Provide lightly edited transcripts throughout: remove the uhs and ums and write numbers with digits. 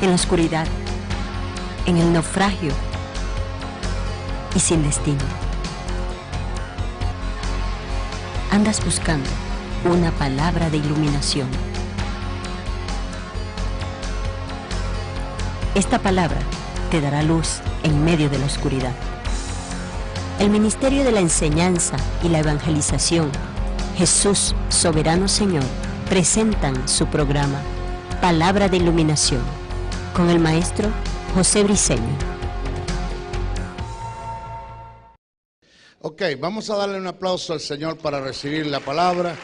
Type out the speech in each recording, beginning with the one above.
en la oscuridad, en el naufragio y sin destino. Andas buscando una palabra de iluminación. Esta palabra te dará luz en medio de la oscuridad. El Ministerio de la Enseñanza y la Evangelización, Jesús Soberano Señor, presentan su programa Palabra de Iluminación con el maestro José Briceño. Ok, vamos a darle un aplauso al Señor para recibir la palabra.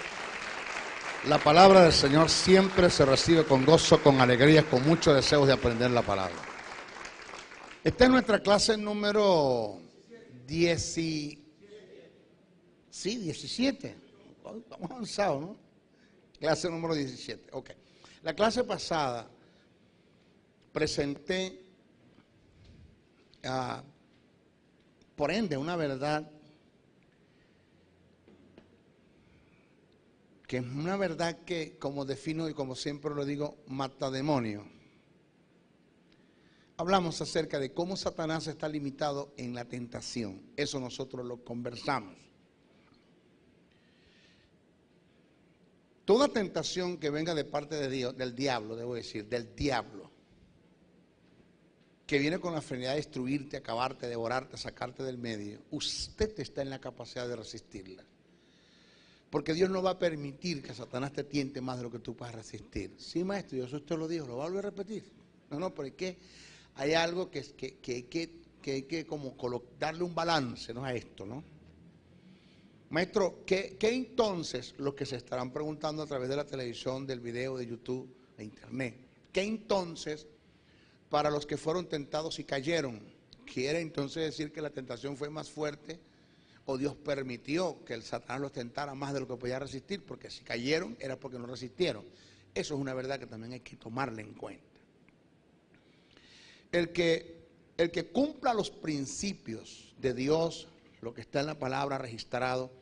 La palabra del Señor siempre se recibe con gozo, con alegría, con muchos deseos de aprender la palabra. Esta es nuestra clase número 17. Estamos avanzados, ¿no? Clase número 17. Ok. La clase pasada presenté, por ende, una verdad que es una verdad que, como defino y como siempre lo digo, mata demonio. Hablamos acerca de cómo Satanás está limitado en la tentación. Eso nosotros lo conversamos. Toda tentación que venga de parte de Dios, del diablo, que viene con la finalidad de destruirte, acabarte, devorarte, sacarte del medio, usted está en la capacidad de resistirla. Porque Dios no va a permitir que Satanás te tiente más de lo que tú puedas resistir. Sí, maestro, eso usted lo dijo, lo va a volver a repetir. No, pero es que hay algo que hay que como darle un balance, ¿no? A esto, ¿no? Maestro, ¿qué entonces, los que se estarán preguntando a través de la televisión, del video, de YouTube, de internet, qué entonces para los que fueron tentados y cayeron? ¿Quiere entonces decir que la tentación fue más fuerte? ¿O Dios permitió que el Satanás los tentara más de lo que podía resistir? Porque si cayeron era porque no resistieron. Eso es una verdad que también hay que tomarla en cuenta. El que cumpla los principios de Dios, lo que está en la palabra registrado,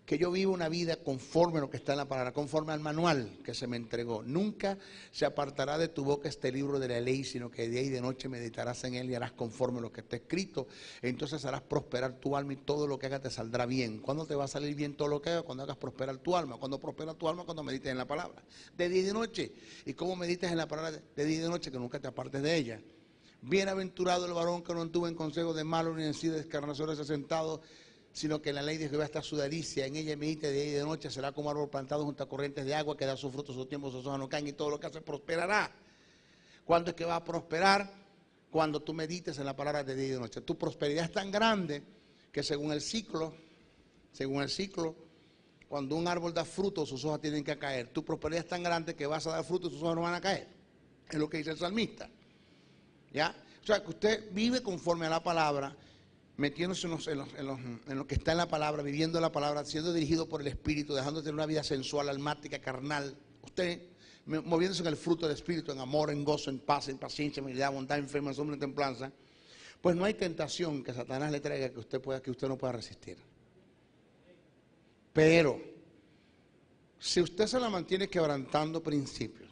que yo vivo una vida conforme a lo que está en la palabra, conforme al manual que se me entregó. Nunca se apartará de tu boca este libro de la ley, sino que de día y de noche meditarás en él y harás conforme a lo que está escrito. Entonces harás prosperar tu alma y todo lo que hagas te saldrá bien. ¿Cuándo te va a salir bien todo lo que hagas? Cuando hagas prosperar tu alma. Cuando prospera tu alma, cuando medites en la palabra. De día y de noche. ¿Y cómo medites en la palabra de día y de noche? Que nunca te apartes de ella. Bienaventurado el varón que no anduvo en consejo de malos ni en sí de escarnecedores sentado, sino que en la ley de Jehová está su delicia, en ella medita de día y de noche, será como árbol plantado junto a corrientes de agua, que da su fruto, su tiempo, sus hojas no caen, y todo lo que hace prosperará. ¿Cuándo es que va a prosperar? Cuando tú medites en la palabra de día y de noche. Tu prosperidad es tan grande que según el ciclo, cuando un árbol da fruto, sus hojas tienen que caer. Tu prosperidad es tan grande que vas a dar fruto y sus hojas no van a caer. Es lo que dice el salmista. ¿Ya? O sea, que usted vive conforme a la palabra, metiéndose en lo que está en la palabra, viviendo la palabra, siendo dirigido por el Espíritu, dejando de tener una vida sensual, almática, carnal. Usted moviéndose en el fruto del Espíritu, en amor, en gozo, en paz, en paciencia, en humildad, bondad, en fe, en mansedumbre, en templanza. Pues no hay tentación que Satanás le traiga que usted no pueda resistir. Pero si usted se la mantiene quebrantando principios,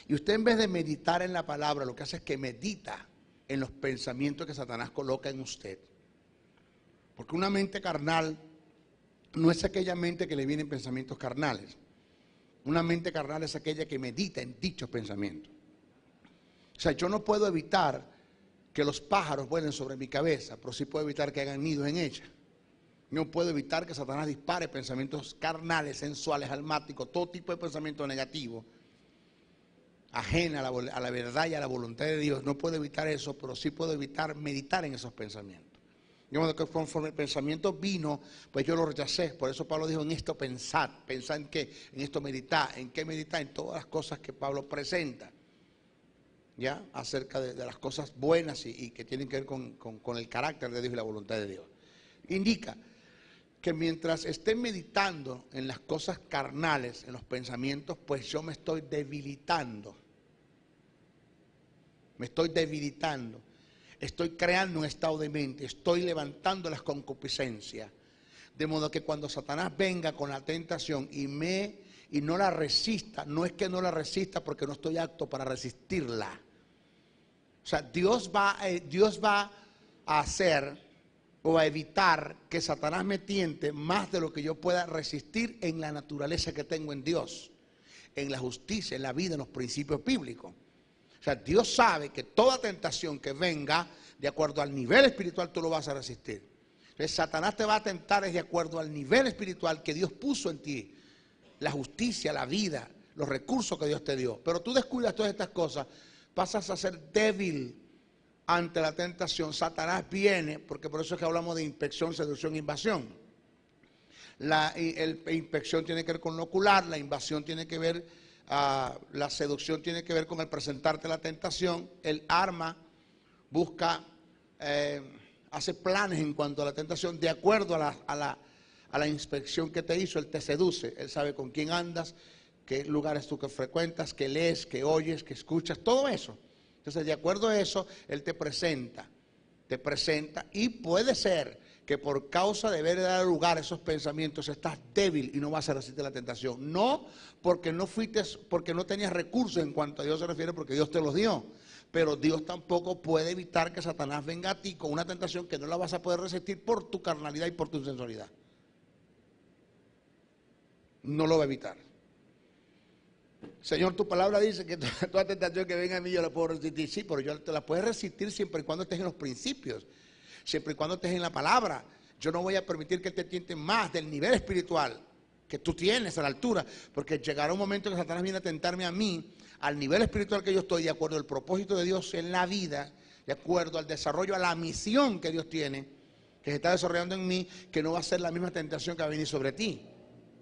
y usted en vez de meditar en la palabra, lo que hace es que medita en los pensamientos que Satanás coloca en usted. Porque una mente carnal no es aquella mente que le vienen pensamientos carnales. Una mente carnal es aquella que medita en dichos pensamientos. O sea, yo no puedo evitar que los pájaros vuelen sobre mi cabeza, pero sí puedo evitar que hagan nidos en ella. No puedo evitar que Satanás dispare pensamientos carnales, sensuales, almáticos, todo tipo de pensamientos negativos, ajena a la verdad y a la voluntad de Dios. No puedo evitar eso, pero sí puedo evitar meditar en esos pensamientos. Yo, conforme el pensamiento vino, pues yo lo rechacé. Por eso Pablo dijo: en esto pensar en qué, en esto meditar, en qué meditar, en todas las cosas que Pablo presenta, ya, acerca de las cosas buenas y que tienen que ver con el carácter de Dios y la voluntad de Dios. Indica que mientras esté meditando en las cosas carnales, en los pensamientos, pues yo me estoy debilitando. Estoy creando un estado de mente, estoy levantando las concupiscencias. De modo que cuando Satanás venga con la tentación y y no la resista, no es que no la resista porque no estoy apto para resistirla. O sea, Dios va a hacer o a evitar que Satanás me tiente más de lo que yo pueda resistir en la naturaleza que tengo en Dios, en la justicia, en la vida, en los principios bíblicos. O sea, Dios sabe que toda tentación que venga, de acuerdo al nivel espiritual, tú lo vas a resistir. Entonces, Satanás te va a tentar de acuerdo al nivel espiritual que Dios puso en ti. La justicia, la vida, los recursos que Dios te dio. Pero tú descuidas todas estas cosas, pasas a ser débil ante la tentación. Satanás viene, porque por eso es que hablamos de inspección, seducción, invasión. La inspección tiene que ver con lo ocular, la invasión tiene que ver, la seducción tiene que ver con el presentarte la tentación. El arma busca, hace planes en cuanto a la tentación, de acuerdo a la inspección que te hizo. Él te seduce, él sabe con quién andas, qué lugares tú que frecuentas, qué lees, qué oyes, qué escuchas, todo eso. Entonces, de acuerdo a eso, él te presenta y puede ser que por causa de ver dar lugar a esos pensamientos estás débil y no vas a resistir la tentación. No porque no tenías recursos en cuanto a Dios se refiere, porque Dios te los dio. Pero Dios tampoco puede evitar que Satanás venga a ti con una tentación que no la vas a poder resistir por tu carnalidad y por tu sensualidad. No lo va a evitar. Señor, tu palabra dice que toda tentación que venga a mí yo la puedo resistir. Sí, pero yo te la puedes resistir siempre y cuando estés en los principios, siempre y cuando estés en la palabra. Yo no voy a permitir que te tienten más del nivel espiritual que tú tienes a la altura, porque llegará un momento que Satanás viene a tentarme a mí al nivel espiritual que yo estoy, de acuerdo al propósito de Dios en la vida, de acuerdo al desarrollo, a la misión que Dios tiene, que se está desarrollando en mí, que no va a ser la misma tentación que va a venir sobre ti,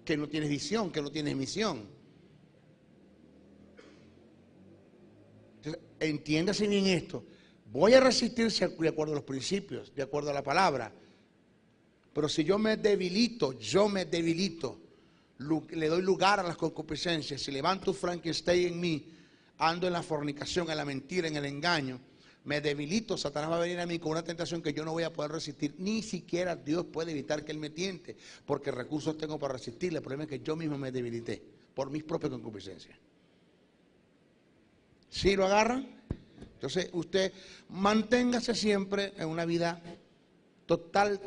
que no tienes visión, que no tienes misión. Entonces, entiéndase bien esto. Voy a resistirse de acuerdo a los principios, de acuerdo a la palabra. Pero si yo me debilito, le doy lugar a las concupiscencias, si levanto Frankenstein en mí, ando en la fornicación, en la mentira, en el engaño, me debilito, Satanás va a venir a mí con una tentación que yo no voy a poder resistir. Ni siquiera Dios puede evitar que Él me tiente, porque recursos tengo para resistirle. El problema es que yo mismo me debilité por mis propias concupiscencias. ¿Sí lo agarran? Entonces usted manténgase siempre en una vida total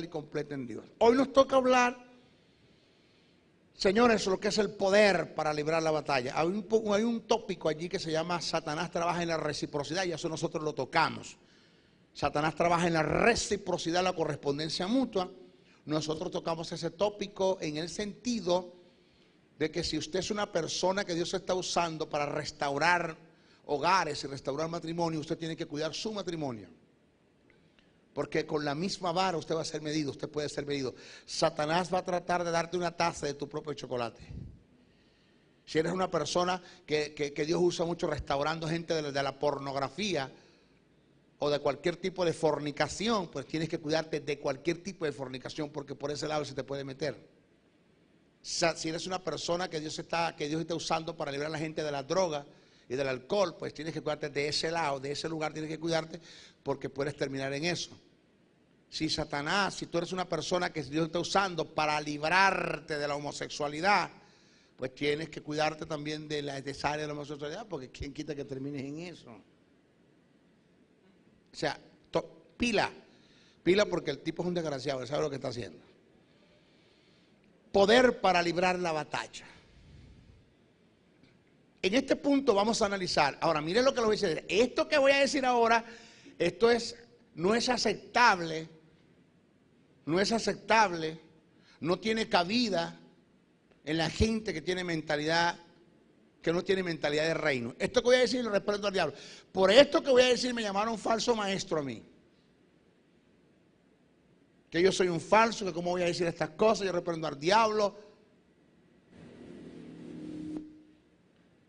y completa en Dios. Hoy nos toca hablar, señores, lo que es el poder para librar la batalla. Hay un tópico allí que se llama Satanás trabaja en la reciprocidad, y eso nosotros lo tocamos. Satanás trabaja en la reciprocidad, la correspondencia mutua. Nosotros tocamos ese tópico en el sentido de que si usted es una persona que Dios está usando para restaurar hogares y restaurar matrimonio, usted tiene que cuidar su matrimonio. Porque con la misma vara usted va a ser medido, usted puede ser medido. Satanás va a tratar de darte una taza de tu propio chocolate. Si eres una persona que Dios usa mucho restaurando gente de la pornografía o de cualquier tipo de fornicación, pues tienes que cuidarte de cualquier tipo de fornicación, porque por ese lado se te puede meter. Si eres una persona que Dios está usando para librar a la gente de la droga y del alcohol, pues tienes que cuidarte de ese lado, de ese lugar tienes que cuidarte, porque puedes terminar en eso. Si tú eres una persona que Dios está usando para librarte de la homosexualidad, pues tienes que cuidarte también de esa área de la homosexualidad, porque quién quita que termines en eso. O sea, pila porque el tipo es un desgraciado, él sabe lo que está haciendo. Poder para librar la batalla. En este punto vamos a analizar. Ahora, miren lo que les voy a decir. Esto que voy a decir ahora, no es aceptable, no tiene cabida en la gente que tiene mentalidad, que no tiene mentalidad de reino. Esto que voy a decir lo reprendo al diablo. Por esto que voy a decir me llamaron falso maestro a mí. Que yo soy un falso, que cómo voy a decir estas cosas, yo reprendo al diablo.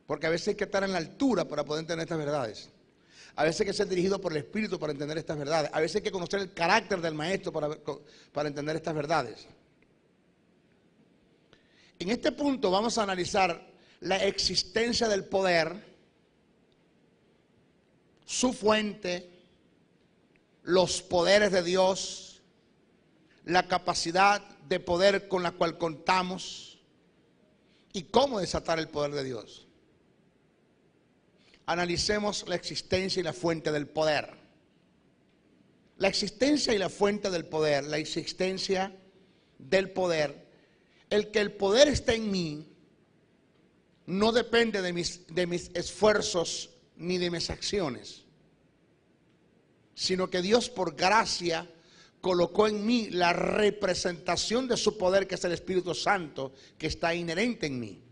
Porque a veces hay que estar en la altura para poder entender estas verdades. A veces hay que ser dirigido por el Espíritu para entender estas verdades. A veces hay que conocer el carácter del maestro para entender estas verdades. En este punto vamos a analizar la existencia del poder, su fuente, los poderes de Dios, la capacidad de poder con la cual contamos y cómo desatar el poder de Dios. Analicemos la existencia y la fuente del poder. La existencia y la fuente del poder, la existencia del poder. El que el poder esté en mí no depende de mis esfuerzos ni de mis acciones, sino que Dios por gracia colocó en mí la representación de su poder, que es el Espíritu Santo, que está inherente en mí.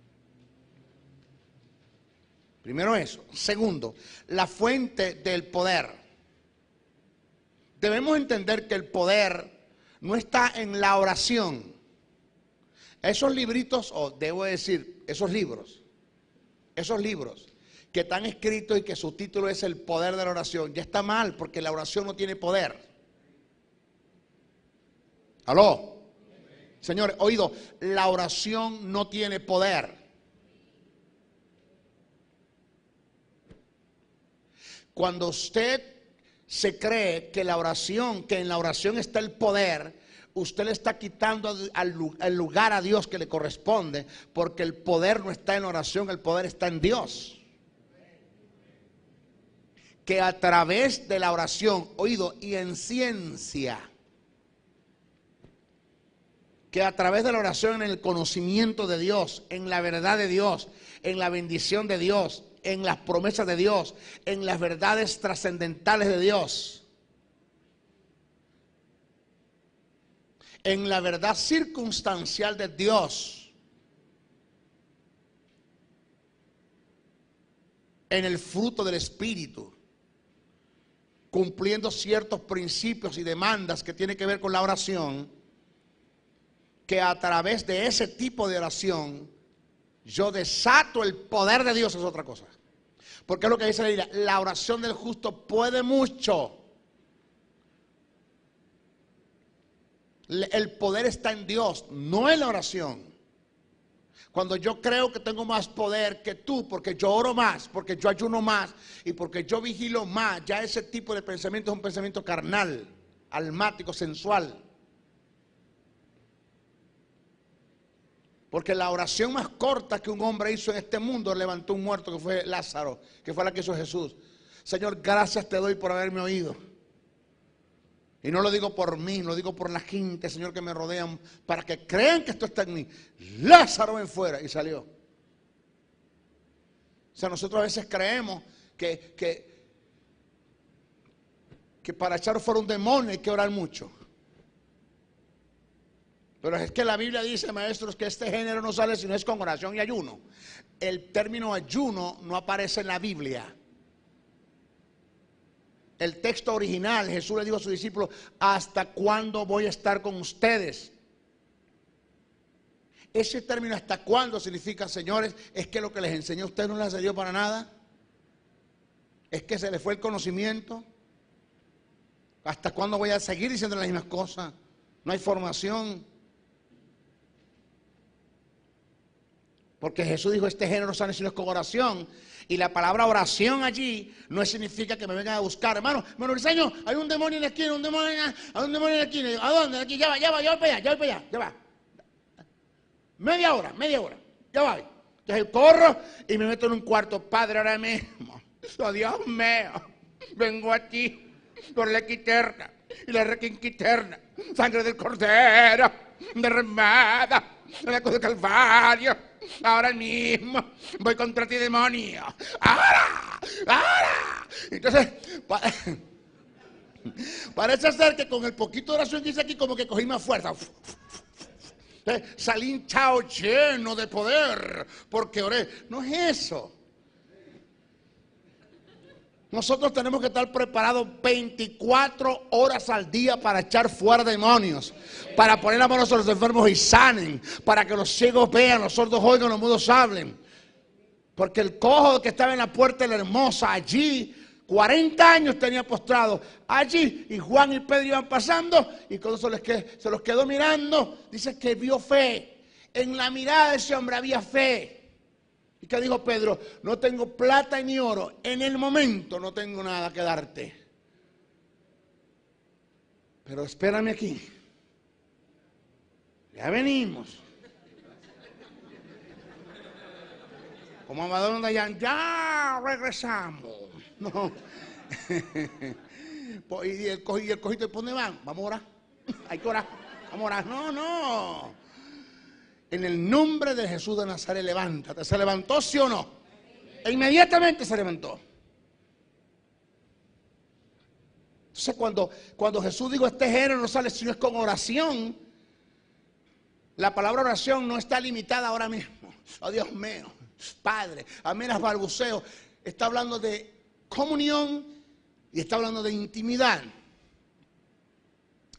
Primero eso. Segundo, la fuente del poder. Debemos entender que el poder no está en la oración. Esos libritos, o debo decir, esos libros que están escritos y que su título es el poder de la oración, ya está mal, porque la oración no tiene poder. ¿Aló? Señores, oído, la oración no tiene poder. Cuando usted se cree que en la oración está el poder, usted le está quitando al lugar a Dios que le corresponde, porque el poder no está en la oración, el poder está en Dios. Que a través de la oración, oído, y en ciencia, que a través de la oración, en el conocimiento de Dios, en la verdad de Dios, en la bendición de Dios, en las promesas de Dios, en las verdades trascendentales de Dios, en la verdad circunstancial de Dios, en el fruto del Espíritu, cumpliendo ciertos principios y demandas que tienen que ver con la oración, que a través de ese tipo de oración yo desato el poder de Dios, es otra cosa. Porque es lo que dice la Biblia, la oración del justo puede mucho. El poder está en Dios, no en la oración. Cuando yo creo que tengo más poder que tú, porque yo oro más, porque yo ayuno más y porque yo vigilo más, ya ese tipo de pensamiento es un pensamiento carnal, almático, sensual. Porque la oración más corta que un hombre hizo en este mundo levantó un muerto, que fue Lázaro, que fue la que hizo Jesús. Señor, gracias te doy por haberme oído. Y no lo digo por mí, lo digo por la gente, Señor, que me rodean, para que crean que esto está en mí. Lázaro ven fuera, y salió. O sea, nosotros a veces creemos que para echar fuera un demonio hay que orar mucho. Pero es que la Biblia dice, maestros, que este género no sale si no es con oración y ayuno. El término ayuno no aparece en la Biblia. El texto original, Jesús le dijo a sus discípulos, ¿hasta cuándo voy a estar con ustedes? Ese término ¿hasta cuándo? Significa, señores, es que lo que les enseñó a ustedes no les sirvió para nada. Es que se les fue el conocimiento. ¿Hasta cuándo voy a seguir diciendo las mismas cosas? No hay formación. Porque Jesús dijo, este género no sale sino es con oración. Y la palabra oración allí no significa que me vengan a buscar. Hermano Briseño, hay un demonio en la esquina, hay un demonio en la esquina. ¿A dónde? Aquí, ya va para allá, ya va. Media hora, ya va. Entonces corro y me meto en un cuarto. Padre, ahora mismo, oh Dios mío, vengo a ti por la equiterna y la requinquiterna, sangre del cordero, derramada en la cruz del Calvario. Ahora mismo voy contra ti, demonio. Ahora. Entonces, parece ser que con el poquito de oración que hice aquí, como que cogí más fuerza. Salí hinchado, lleno de poder, porque oré. No es eso. Nosotros tenemos que estar preparados 24 horas al día para echar fuera demonios, para poner las manos sobre los enfermos y sanen, para que los ciegos vean, los sordos oigan, los mudos hablen. Porque el cojo que estaba en la puerta de la Hermosa, allí, 40 años tenía postrado, allí, y Juan y Pedro iban pasando, y cuando se los quedó mirando, dice que vio fe. En la mirada de ese hombre había fe. ¿Y qué dijo Pedro? No tengo plata ni oro. En el momento no tengo nada que darte. Pero espérame aquí. Ya venimos. Como Amador Dayan, ya regresamos. No. Y el cojito, ¿por dónde van? Vamos a orar. Hay que orar. Vamos a orar. No. En el nombre de Jesús de Nazaret, levántate. ¿Se levantó, sí o no? E inmediatamente se levantó. Entonces cuando Jesús dijo este género no sale sino es con oración, la palabra oración no está limitada ahora mismo. Oh Dios mío, Padre, apenas balbuceo. Está hablando de comunión y está hablando de intimidad.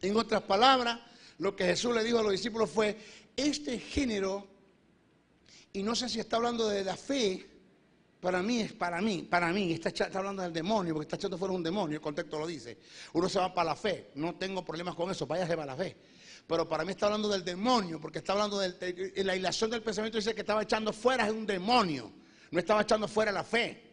En otras palabras, lo que Jesús le dijo a los discípulos fue, este género, y no sé si está hablando de la fe, para mí, está hablando del demonio, porque está echando fuera un demonio, el contexto lo dice. Uno se va para la fe, no tengo problemas con eso, váyase para la fe. Pero para mí está hablando del demonio, porque está hablando de la hilación del pensamiento, dice que estaba echando fuera un demonio, no estaba echando fuera la fe.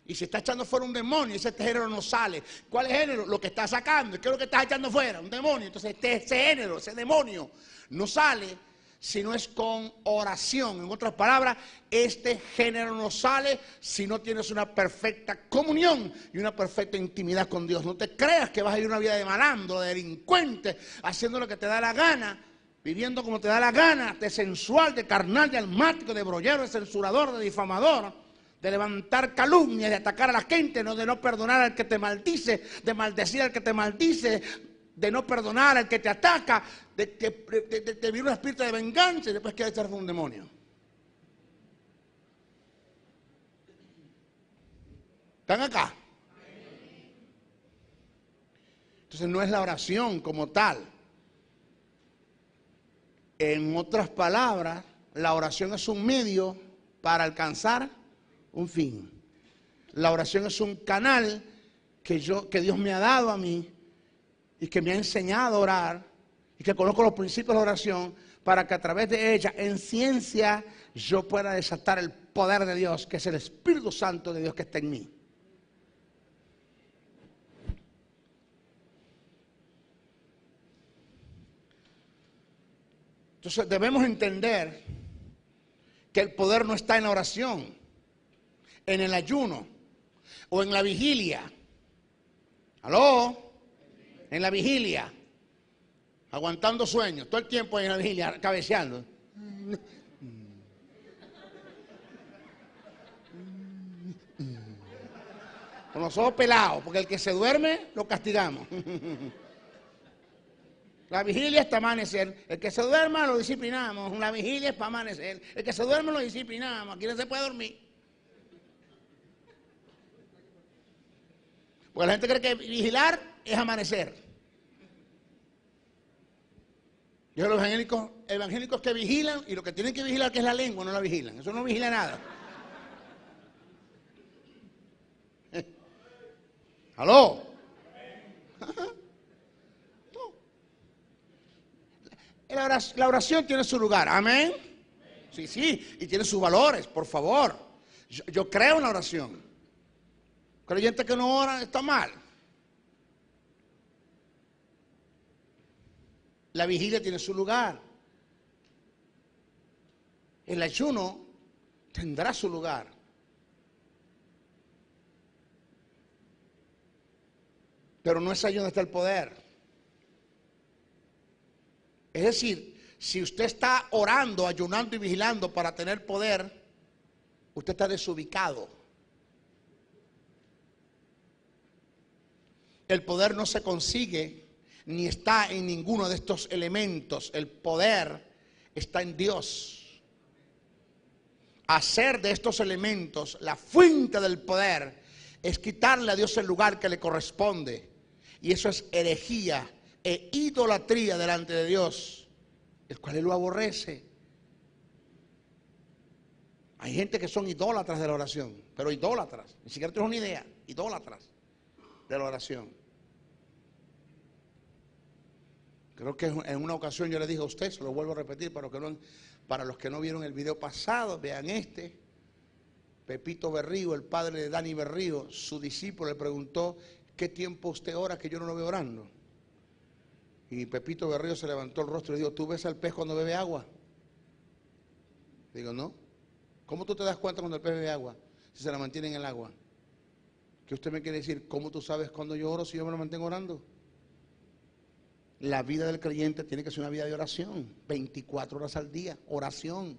Y si está echando fuera un demonio, ese género no sale. ¿Cuál es el género? Lo que está sacando. ¿Qué es lo que está echando fuera? Un demonio. Entonces ese género, ese demonio, no sale si no es con oración. En otras palabras, este género no sale si no tienes una perfecta comunión y una perfecta intimidad con Dios. No te creas que vas a vivir una vida de malandro, de delincuente, haciendo lo que te da la gana, viviendo como te da la gana, de sensual, de carnal, de almático, de brollero, de censurador, de difamador, de levantar calumnias, de atacar a la gente, de no perdonar al que te maldice, de maldecir al que te maldice, de no perdonar al que te ataca, de vivir un espíritu de venganza y después quiere echar un demonio. ¿Están acá? Entonces no es la oración como tal. En otras palabras, la oración es un medio para alcanzar un fin. La oración es un canal que Dios me ha dado a mí y que me ha enseñado a orar y que conozco los principios de oración para que a través de ella, en ciencia, yo pueda desatar el poder de Dios, que es el Espíritu Santo de Dios que está en mí. Entonces debemos entender que el poder no está en la oración, en el ayuno o en la vigilia. ¿Aló? En la vigilia, aguantando sueños, todo el tiempo en la vigilia, cabeceando. Con los ojos pelados, porque el que se duerme lo castigamos. La vigilia es para amanecer. El que se duerma lo disciplinamos. La vigilia es para amanecer. El que se duerme lo disciplinamos. Aquí no se puede dormir. Porque la gente cree que vigilar es amanecer. Yo los evangélicos que vigilan, y lo que tienen que vigilar que es la lengua, no la vigilan. Eso no vigila nada. ¿Aló? La oración tiene su lugar, amén. Sí, y tiene sus valores, por favor. Yo creo en la oración. Creyente que no ora está mal. La vigilia tiene su lugar. El ayuno tendrá su lugar. Pero no es ahí donde está el poder. Es decir, si usted está orando, ayunando y vigilando para tener poder, usted está desubicado. El poder no se consigue ni está en ninguno de estos elementos. El poder está en Dios. Hacer de estos elementos la fuente del poder es quitarle a Dios el lugar que le corresponde. Y eso es herejía e idolatría delante de Dios, el cual Él lo aborrece. Hay gente que son idólatras de la oración, pero idólatras, ni siquiera tienes una idea, idólatras de la oración. Creo que en una ocasión yo le dije a usted, se lo vuelvo a repetir para los que no vieron el video pasado, vean este. Pepito Berrío, el padre de Dani Berrío, su discípulo le preguntó, ¿qué tiempo usted ora que yo no lo veo orando? Y Pepito Berrío se levantó el rostro y dijo, ¿tú ves al pez cuando bebe agua? Digo, no. ¿Cómo tú te das cuenta cuando el pez bebe agua? Si se la mantiene en el agua. ¿Qué usted me quiere decir? ¿Cómo tú sabes cuando yo oro si yo me lo mantengo orando? La vida del creyente tiene que ser una vida de oración, 24 horas al día, oración.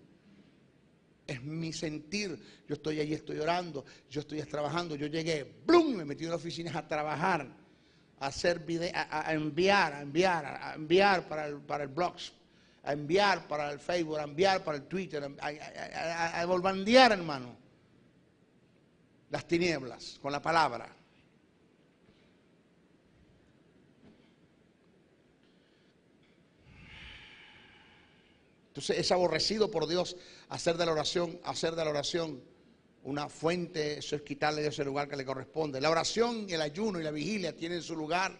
Es mi sentir. Yo estoy allí, estoy orando, yo estoy trabajando. Yo llegué, ¡blum! Me metí en la oficina a trabajar, a hacer videos, a enviar para el blog, a enviar para el Facebook, a enviar para el Twitter, a volvandear, hermano, las tinieblas con la palabra. Entonces es aborrecido por Dios hacer de la oración una fuente. Eso es quitarle de ese lugar que le corresponde. La oración, el ayuno y la vigilia tienen su lugar.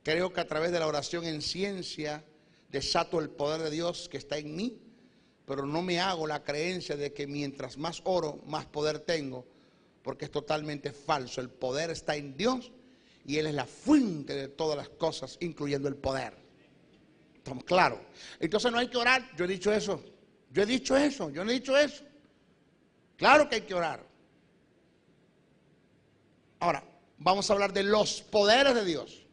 Creo que a través de la oración en ciencia desato el poder de Dios que está en mí, pero no me hago la creencia de que mientras más oro, más poder tengo, porque es totalmente falso. El poder está en Dios y Él es la fuente de todas las cosas, incluyendo el poder. ¿Estamos claros? Entonces no hay que orar. Yo he dicho eso. Yo no he dicho eso. Claro que hay que orar. Ahora, vamos a hablar de los poderes de Dios.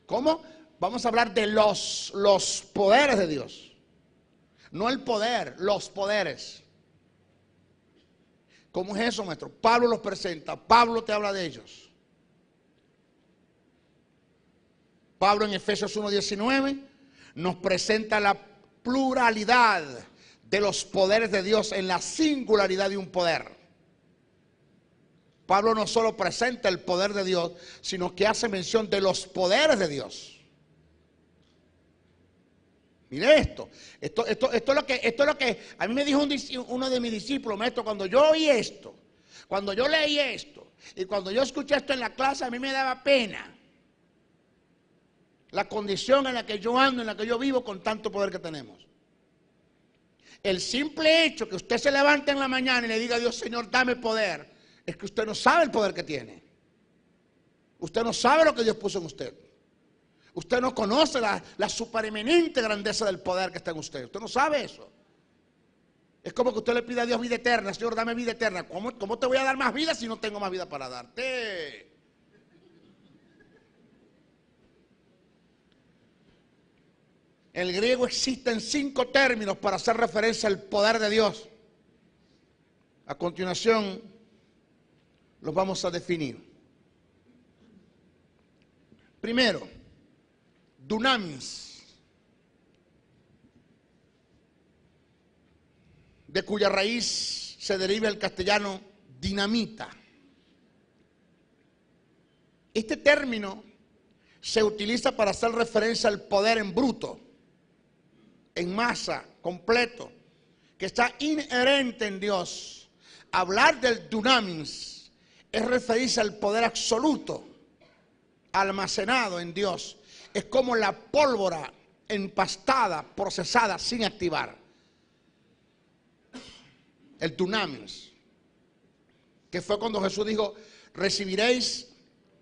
¿Cómo? Vamos a hablar de los poderes de Dios. No el poder, los poderes. ¿Cómo es eso, maestro? Pablo los presenta. Pablo te habla de ellos. Pablo en Efesios 1:19 nos presenta la pluralidad de los poderes de Dios en la singularidad de un poder. Pablo no solo presenta el poder de Dios, sino que hace mención de los poderes de Dios. Mire esto es lo que a mí me dijo uno de mis discípulos, maestro, cuando yo oí esto, cuando yo leí esto y cuando yo escuché esto en la clase, a mí me daba pena la condición en la que yo ando, en la que yo vivo con tanto poder que tenemos. El simple hecho que usted se levante en la mañana y le diga a Dios, Señor, dame poder, es que usted no sabe el poder que tiene. Usted no sabe lo que Dios puso en usted. Usted no conoce la supereminente grandeza del poder que está en usted. Usted no sabe eso. Es como que usted le pide a Dios vida eterna. Señor, dame vida eterna. ¿Cómo te voy a dar más vida si no tengo más vida para darte? En el griego existen 5 términos para hacer referencia al poder de Dios. A continuación, los vamos a definir. Primero, dunamis, de cuya raíz se deriva el castellano dinamita. Este término se utiliza para hacer referencia al poder en bruto, en masa, completo, que está inherente en Dios. Hablar del dunamis es referirse al poder absoluto almacenado en Dios. Es como la pólvora empastada, procesada, sin activar. El dunamis, que fue cuando Jesús dijo, recibiréis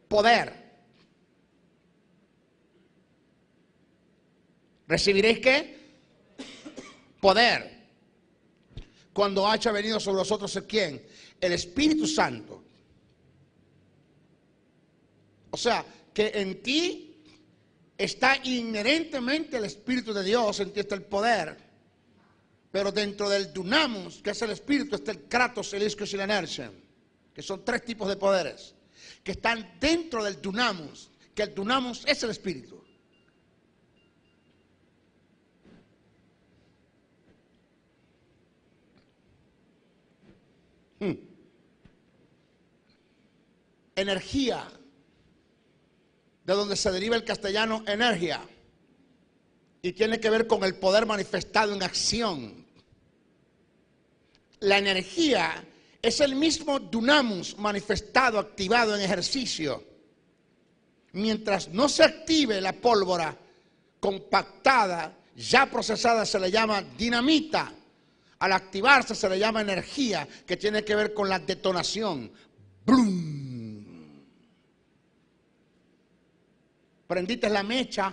poder. ¿Recibiréis qué? Poder. Cuando haya venido sobre vosotros ¿quién? El Espíritu Santo. O sea, que en ti está inherentemente el Espíritu de Dios, en ti está el poder. Pero dentro del dunamus, que es el Espíritu, está el kratos, el ischos y la inercia, que son 3 tipos de poderes, que están dentro del dunamus, que el dunamus es el Espíritu. Energía, de donde se deriva el castellano energía, y tiene que ver con el poder manifestado en acción. La energía es el mismo dunamus manifestado, activado en ejercicio. Mientras no se active la pólvora compactada, ya procesada, se le llama dinamita. Al activarse se le llama energía, que tiene que ver con la detonación. ¡Blum! Prendiste la mecha,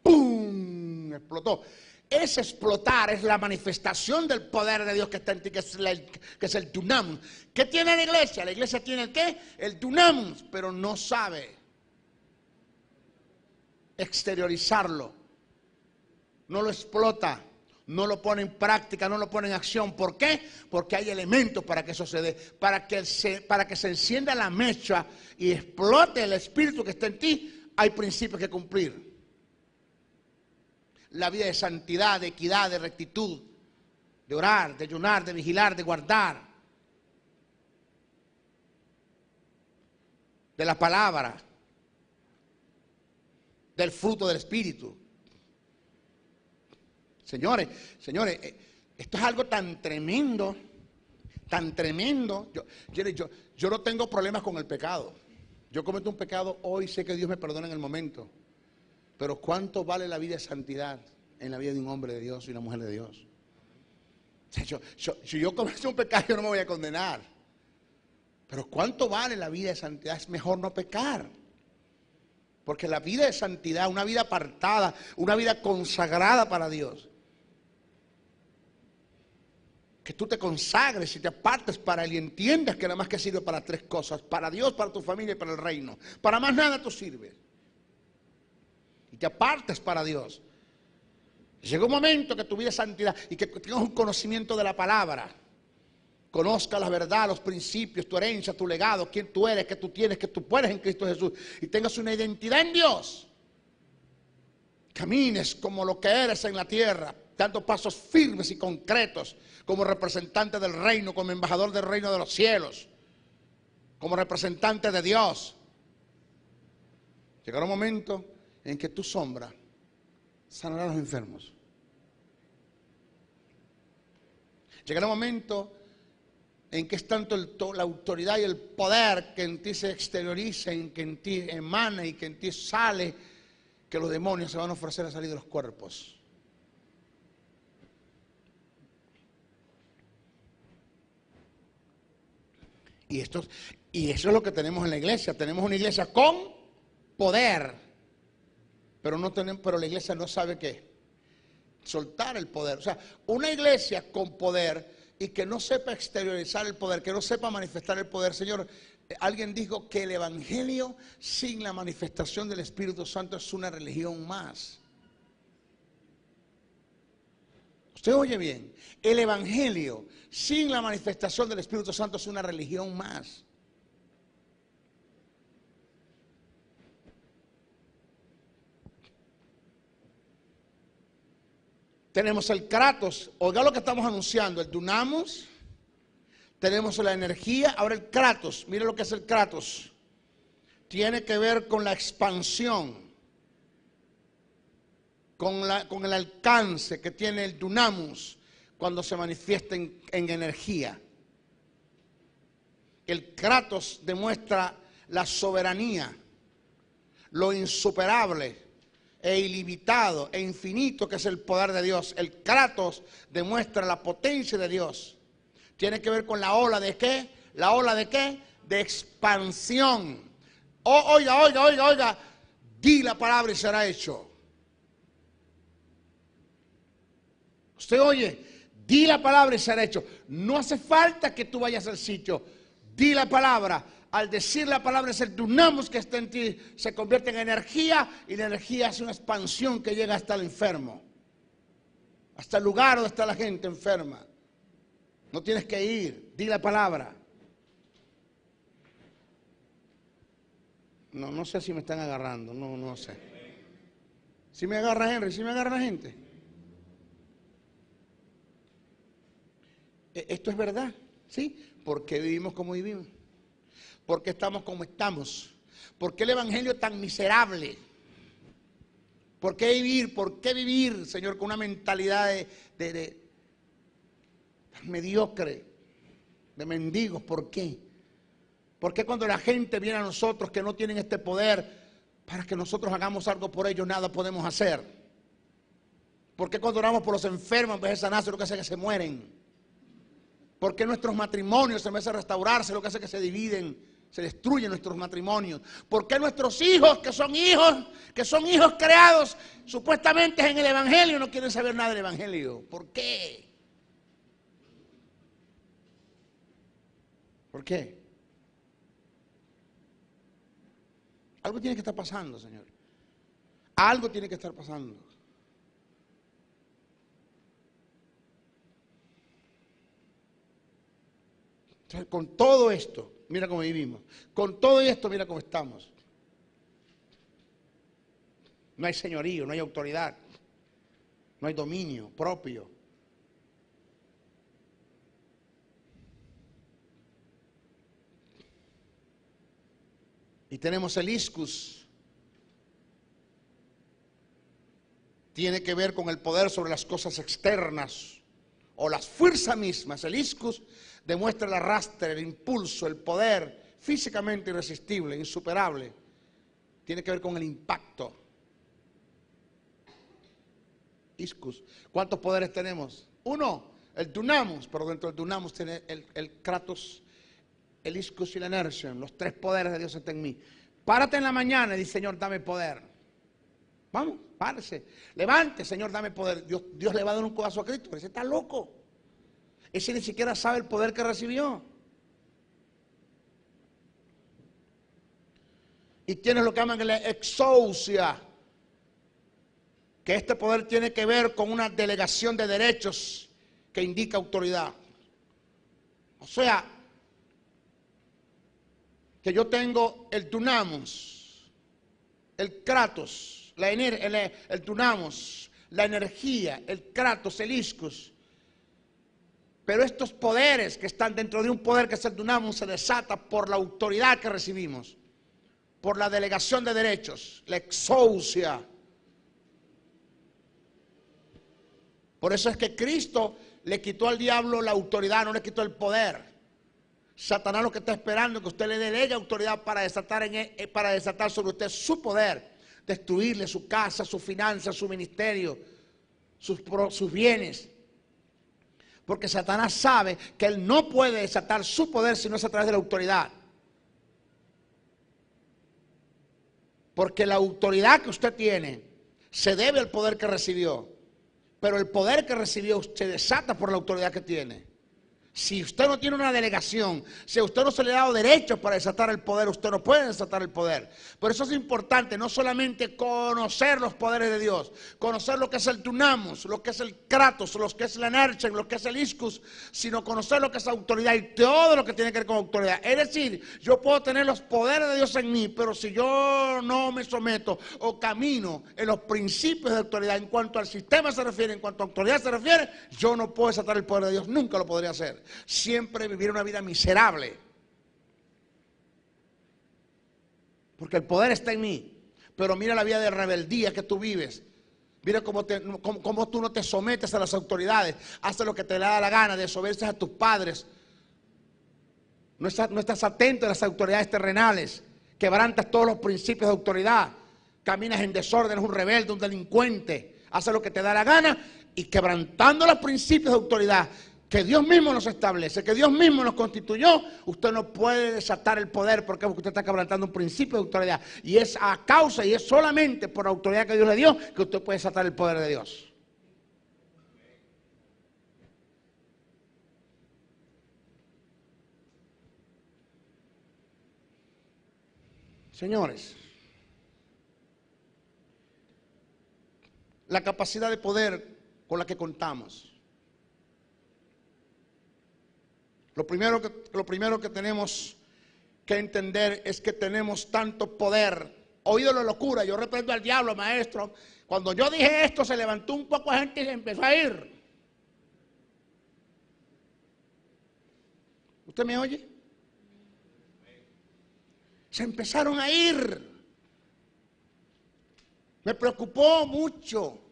¡pum! me explotó. Ese explotar es la manifestación del poder de Dios que está en ti, que es el dunamis. ¿Qué tiene la iglesia? La iglesia tiene el ¿qué? El dunamis, pero no sabe exteriorizarlo. No lo explota, no lo pone en práctica, no lo pone en acción. ¿Por qué? Porque hay elementos para que eso se dé, para que se encienda la mecha y explote el espíritu que está en ti. Hay principios que cumplir. La vida de santidad, de equidad, de rectitud, de orar, de ayunar, de vigilar, de guardar, de la palabra, del fruto del espíritu. Señores, esto es algo tan tremendo, tan tremendo. Yo no tengo problemas con el pecado. Yo cometo un pecado hoy, sé que Dios me perdona en el momento. Pero ¿cuánto vale la vida de santidad en la vida de un hombre de Dios y una mujer de Dios? O sea, si yo cometo un pecado, yo no me voy a condenar. Pero ¿cuánto vale la vida de santidad? Es mejor no pecar. Porque la vida de santidad, una vida apartada, una vida consagrada para Dios, que tú te consagres y te apartes para Él y entiendas que nada más que sirve para tres cosas: para Dios, para tu familia y para el reino. Para más nada tú sirves. Y te apartes para Dios. Llega un momento que tu vida es santidad y que tengas un conocimiento de la palabra. Conozca la verdad, los principios, tu herencia, tu legado, quién tú eres, qué tú tienes, qué tú puedes en Cristo Jesús. Y tengas una identidad en Dios. Camines como lo que eres en la tierra, dando pasos firmes y concretos como representante del reino, como embajador del reino de los cielos, como representante de Dios. Llegará un momento en que tu sombra sanará a los enfermos. Llegará un momento en que es tanto la autoridad y el poder que en ti se exterioriza, en que en ti emana y que en ti sale, que los demonios se van a ofrecer a salir de los cuerpos. Y eso es lo que tenemos en la iglesia. Tenemos una iglesia con poder, pero la iglesia no sabe qué. Soltar el poder. O sea, una iglesia con poder y que no sepa exteriorizar el poder, que no sepa manifestar el poder. Señor, alguien dijo que el evangelio sin la manifestación del Espíritu Santo es una religión más. Usted oye bien, el evangelio sin la manifestación del Espíritu Santo es una religión más. Tenemos el Kratos, oiga lo que estamos anunciando, el Dunamis, tenemos la energía, ahora el Kratos, mire lo que es el Kratos, tiene que ver con la expansión, con el alcance que tiene el Dunamis cuando se manifiesta en energía. El Kratos demuestra la soberanía, lo insuperable e ilimitado e infinito que es el poder de Dios. El Kratos demuestra la potencia de Dios. Tiene que ver con la ola de ¿qué? ¿La ola de qué? De expansión. Oiga, di la palabra y será hecho. Usted oye, di la palabra y será hecho. No hace falta que tú vayas al sitio. Di la palabra. Al decir la palabra es el dunamis que está en ti, se convierte en energía y la energía es una expansión que llega hasta el enfermo, hasta el lugar donde está la gente enferma. No tienes que ir, di la palabra. No sé si me están agarrando, no sé. Si me agarra Henry, si me agarra la gente. Esto es verdad, ¿sí? Porque vivimos como vivimos. ¿Por qué estamos como estamos? ¿Por qué el evangelio es tan miserable? ¿Por qué vivir, Señor, con una mentalidad de mediocre, de mendigos? ¿Por qué? ¿Por qué cuando la gente viene a nosotros que no tienen este poder para que nosotros hagamos algo por ellos, nada podemos hacer? ¿Por qué cuando oramos por los enfermos en vez de sanarse lo que hace es que se mueren? ¿Por qué nuestros matrimonios en vez de restaurarse lo que hace es que se dividen? Se destruyen nuestros matrimonios. ¿Por qué nuestros hijos, que son hijos creados supuestamente en el Evangelio, no quieren saber nada del Evangelio? ¿Por qué? ¿Por qué? Algo tiene que estar pasando, Señor. Algo tiene que estar pasando. Entonces, con todo esto, mira cómo vivimos. Con todo esto, mira cómo estamos. No hay señorío, no hay autoridad, no hay dominio propio. Y tenemos el iscus. Tiene que ver con el poder sobre las cosas externas o las fuerzas mismas. El iscus demuestra el arrastre, el impulso, el poder físicamente irresistible, insuperable. Tiene que ver con el impacto. Iscus. ¿Cuántos poderes tenemos? Uno, el dunamus, pero dentro del dunamus tiene el kratos, el iscus y la inercia. Los tres poderes de Dios están en mí. Párate en la mañana y dice, Señor, dame poder. Vamos, párese. Levante, Señor, dame poder. Dios le va a dar un codazo a Cristo. Ese está loco. Ese ni siquiera sabe el poder que recibió. Y tiene lo que llaman la exousia, que este poder tiene que ver con una delegación de derechos que indica autoridad. O sea, que yo tengo el dunamus, el kratos, el dunamus, la energía, el kratos, el iscus. Pero estos poderes que están dentro de un poder que es el dunamus se desata por la autoridad que recibimos, por la delegación de derechos, la exousia. Por eso es que Cristo le quitó al diablo la autoridad, no le quitó el poder. Satanás lo que está esperando es que usted le delegue autoridad para desatar sobre usted su poder, destruirle su casa, su finanzas, su ministerio, sus bienes. Porque Satanás sabe que él no puede desatar su poder si no es a través de la autoridad. Porque la autoridad que usted tiene se debe al poder que recibió. Pero el poder que recibió se desata por la autoridad que tiene. Si usted no tiene una delegación, si a usted no se le ha dado derecho para desatar el poder, usted no puede desatar el poder. Por eso es importante no solamente conocer los poderes de Dios, conocer lo que es el dunamus, lo que es el kratos, lo que es la energia, lo que es el iscus, sino conocer lo que es autoridad y todo lo que tiene que ver con autoridad. Es decir, yo puedo tener los poderes de Dios en mí, pero si yo no me someto o camino en los principios de autoridad en cuanto al sistema se refiere, en cuanto a autoridad se refiere, yo no puedo desatar el poder de Dios, nunca lo podría hacer. Siempre vivir una vida miserable. Porque el poder está en mí. Pero mira la vida de rebeldía que tú vives. Mira cómo tú no te sometes a las autoridades. Haces lo que te da la gana, desobedeces a tus padres. No estás atento a las autoridades terrenales. Quebrantas todos los principios de autoridad. Caminas en desorden, eres un rebelde, un delincuente. Haces lo que te da la gana y quebrantando los principios de autoridad que Dios mismo nos establece, que Dios mismo nos constituyó, usted no puede desatar el poder porque usted está quebrantando un principio de autoridad. Y es a causa y es solamente por la autoridad que Dios le dio que usted puede desatar el poder de Dios. Señores, la capacidad de poder con la que contamos. Lo primero que tenemos que entender es que tenemos tanto poder. Oído la locura, yo reprendo al diablo, maestro. Cuando yo dije esto, se levantó un poco de gente y se empezó a ir. ¿Usted me oye? Se empezaron a ir. Me preocupó mucho.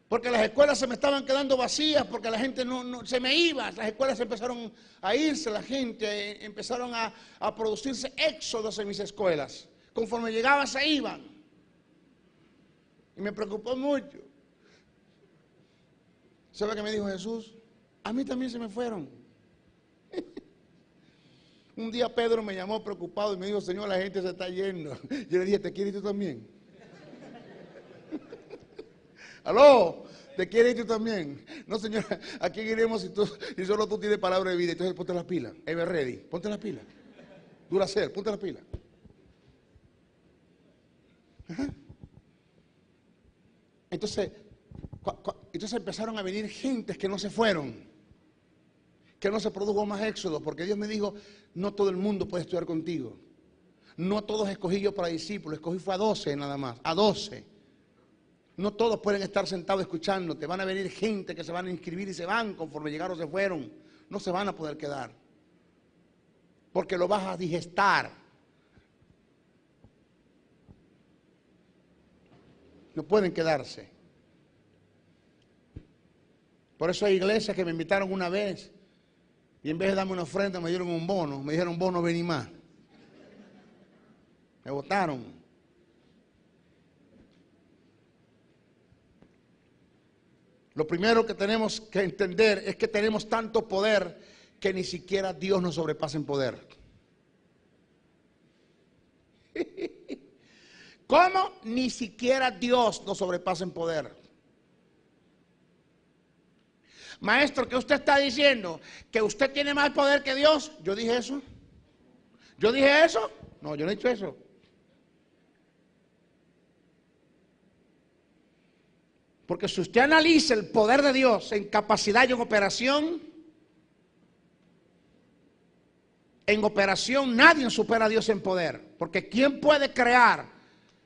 Porque las escuelas se me estaban quedando vacías, porque la gente no se me iba. Las escuelas empezaron a irse, la gente empezaron a producirse éxodos en mis escuelas. Conforme llegaba se iban. Y me preocupó mucho. ¿Sabe qué me dijo Jesús? A mí también se me fueron. Un día Pedro me llamó preocupado y me dijo, Señor, la gente se está yendo. Yo le dije, ¿te quieres ir tú también? ¿Aló? ¿Te quieres ir tú también? No, Señor, ¿a quién iremos si solo tú tienes palabra de vida? Entonces ponte las pilas. Ever ready, ponte las pilas. Duracell, ponte las pilas. Ajá. Entonces empezaron a venir gentes que no se fueron, que no se produjo más éxodo, porque Dios me dijo, no todo el mundo puede estudiar contigo. No todos escogí yo para discípulos, escogí fue a 12 nada más, a 12. No todos pueden estar sentados escuchándote, van a venir gente que se van a inscribir y se van conforme llegaron, se fueron. No se van a poder quedar, porque lo vas a digestar. No pueden quedarse. Por eso hay iglesias que me invitaron una vez y en vez de darme una ofrenda me dieron un bono. Me dijeron, bono, ven y más. Me votaron. Lo primero que tenemos que entender es que tenemos tanto poder que ni siquiera Dios nos sobrepasa en poder. ¿Cómo? Ni siquiera Dios nos sobrepasa en poder. Maestro, ¿qué usted está diciendo? ¿Que usted tiene más poder que Dios? ¿Yo dije eso? ¿Yo dije eso? No, yo no he dicho eso. Porque si usted analiza el poder de Dios en capacidad y en operación nadie supera a Dios en poder. Porque ¿quién puede crear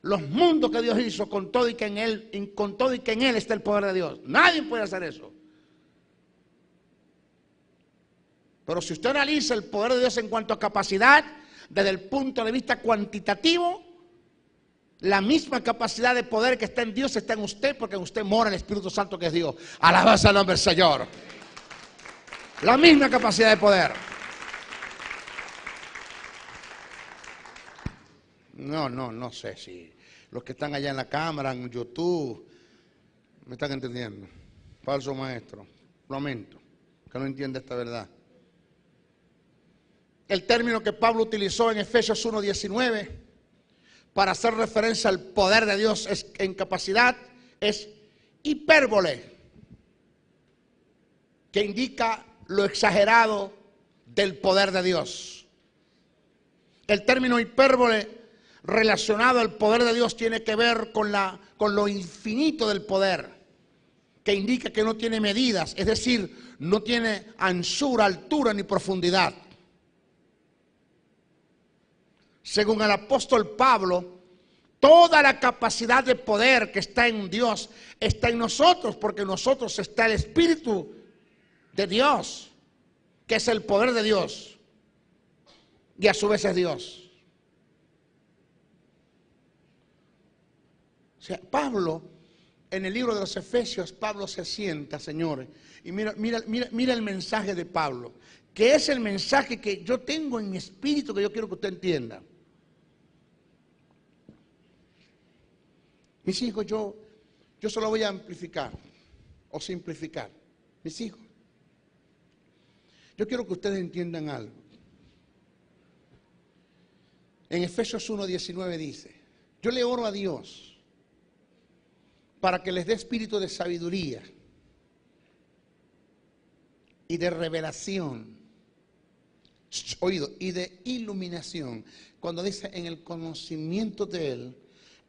los mundos que Dios hizo con todo y que en Él está el poder de Dios? Nadie puede hacer eso. Pero si usted analiza el poder de Dios en cuanto a capacidad, desde el punto de vista cuantitativo, la misma capacidad de poder que está en Dios está en usted, porque en usted mora el Espíritu Santo que es Dios. Alabanza al nombre del Señor. La misma capacidad de poder. No sé si los que están allá en la cámara, en YouTube, me están entendiendo. Falso maestro, lamento que no entiende esta verdad. El término que Pablo utilizó en Efesios 1:19 para hacer referencia al poder de Dios en capacidad es hipérbole, que indica lo exagerado del poder de Dios. El término hipérbole relacionado al poder de Dios tiene que ver con lo infinito del poder, que indica que no tiene medidas, es decir, no tiene anchura, altura ni profundidad. Según el apóstol Pablo, toda la capacidad de poder que está en Dios está en nosotros, porque en nosotros está el Espíritu de Dios, que es el poder de Dios, y a su vez es Dios. O sea, Pablo, en el libro de los Efesios, Pablo se sienta, señores, y mira el mensaje de Pablo, que es el mensaje que yo tengo en mi espíritu, que yo quiero que usted entienda. Mis hijos, yo se lo voy a amplificar o simplificar. Mis hijos, yo quiero que ustedes entiendan algo. En Efesios 1:19 dice, yo le oro a Dios para que les dé espíritu de sabiduría y de revelación, oído, y de iluminación. Cuando dice en el conocimiento de Él,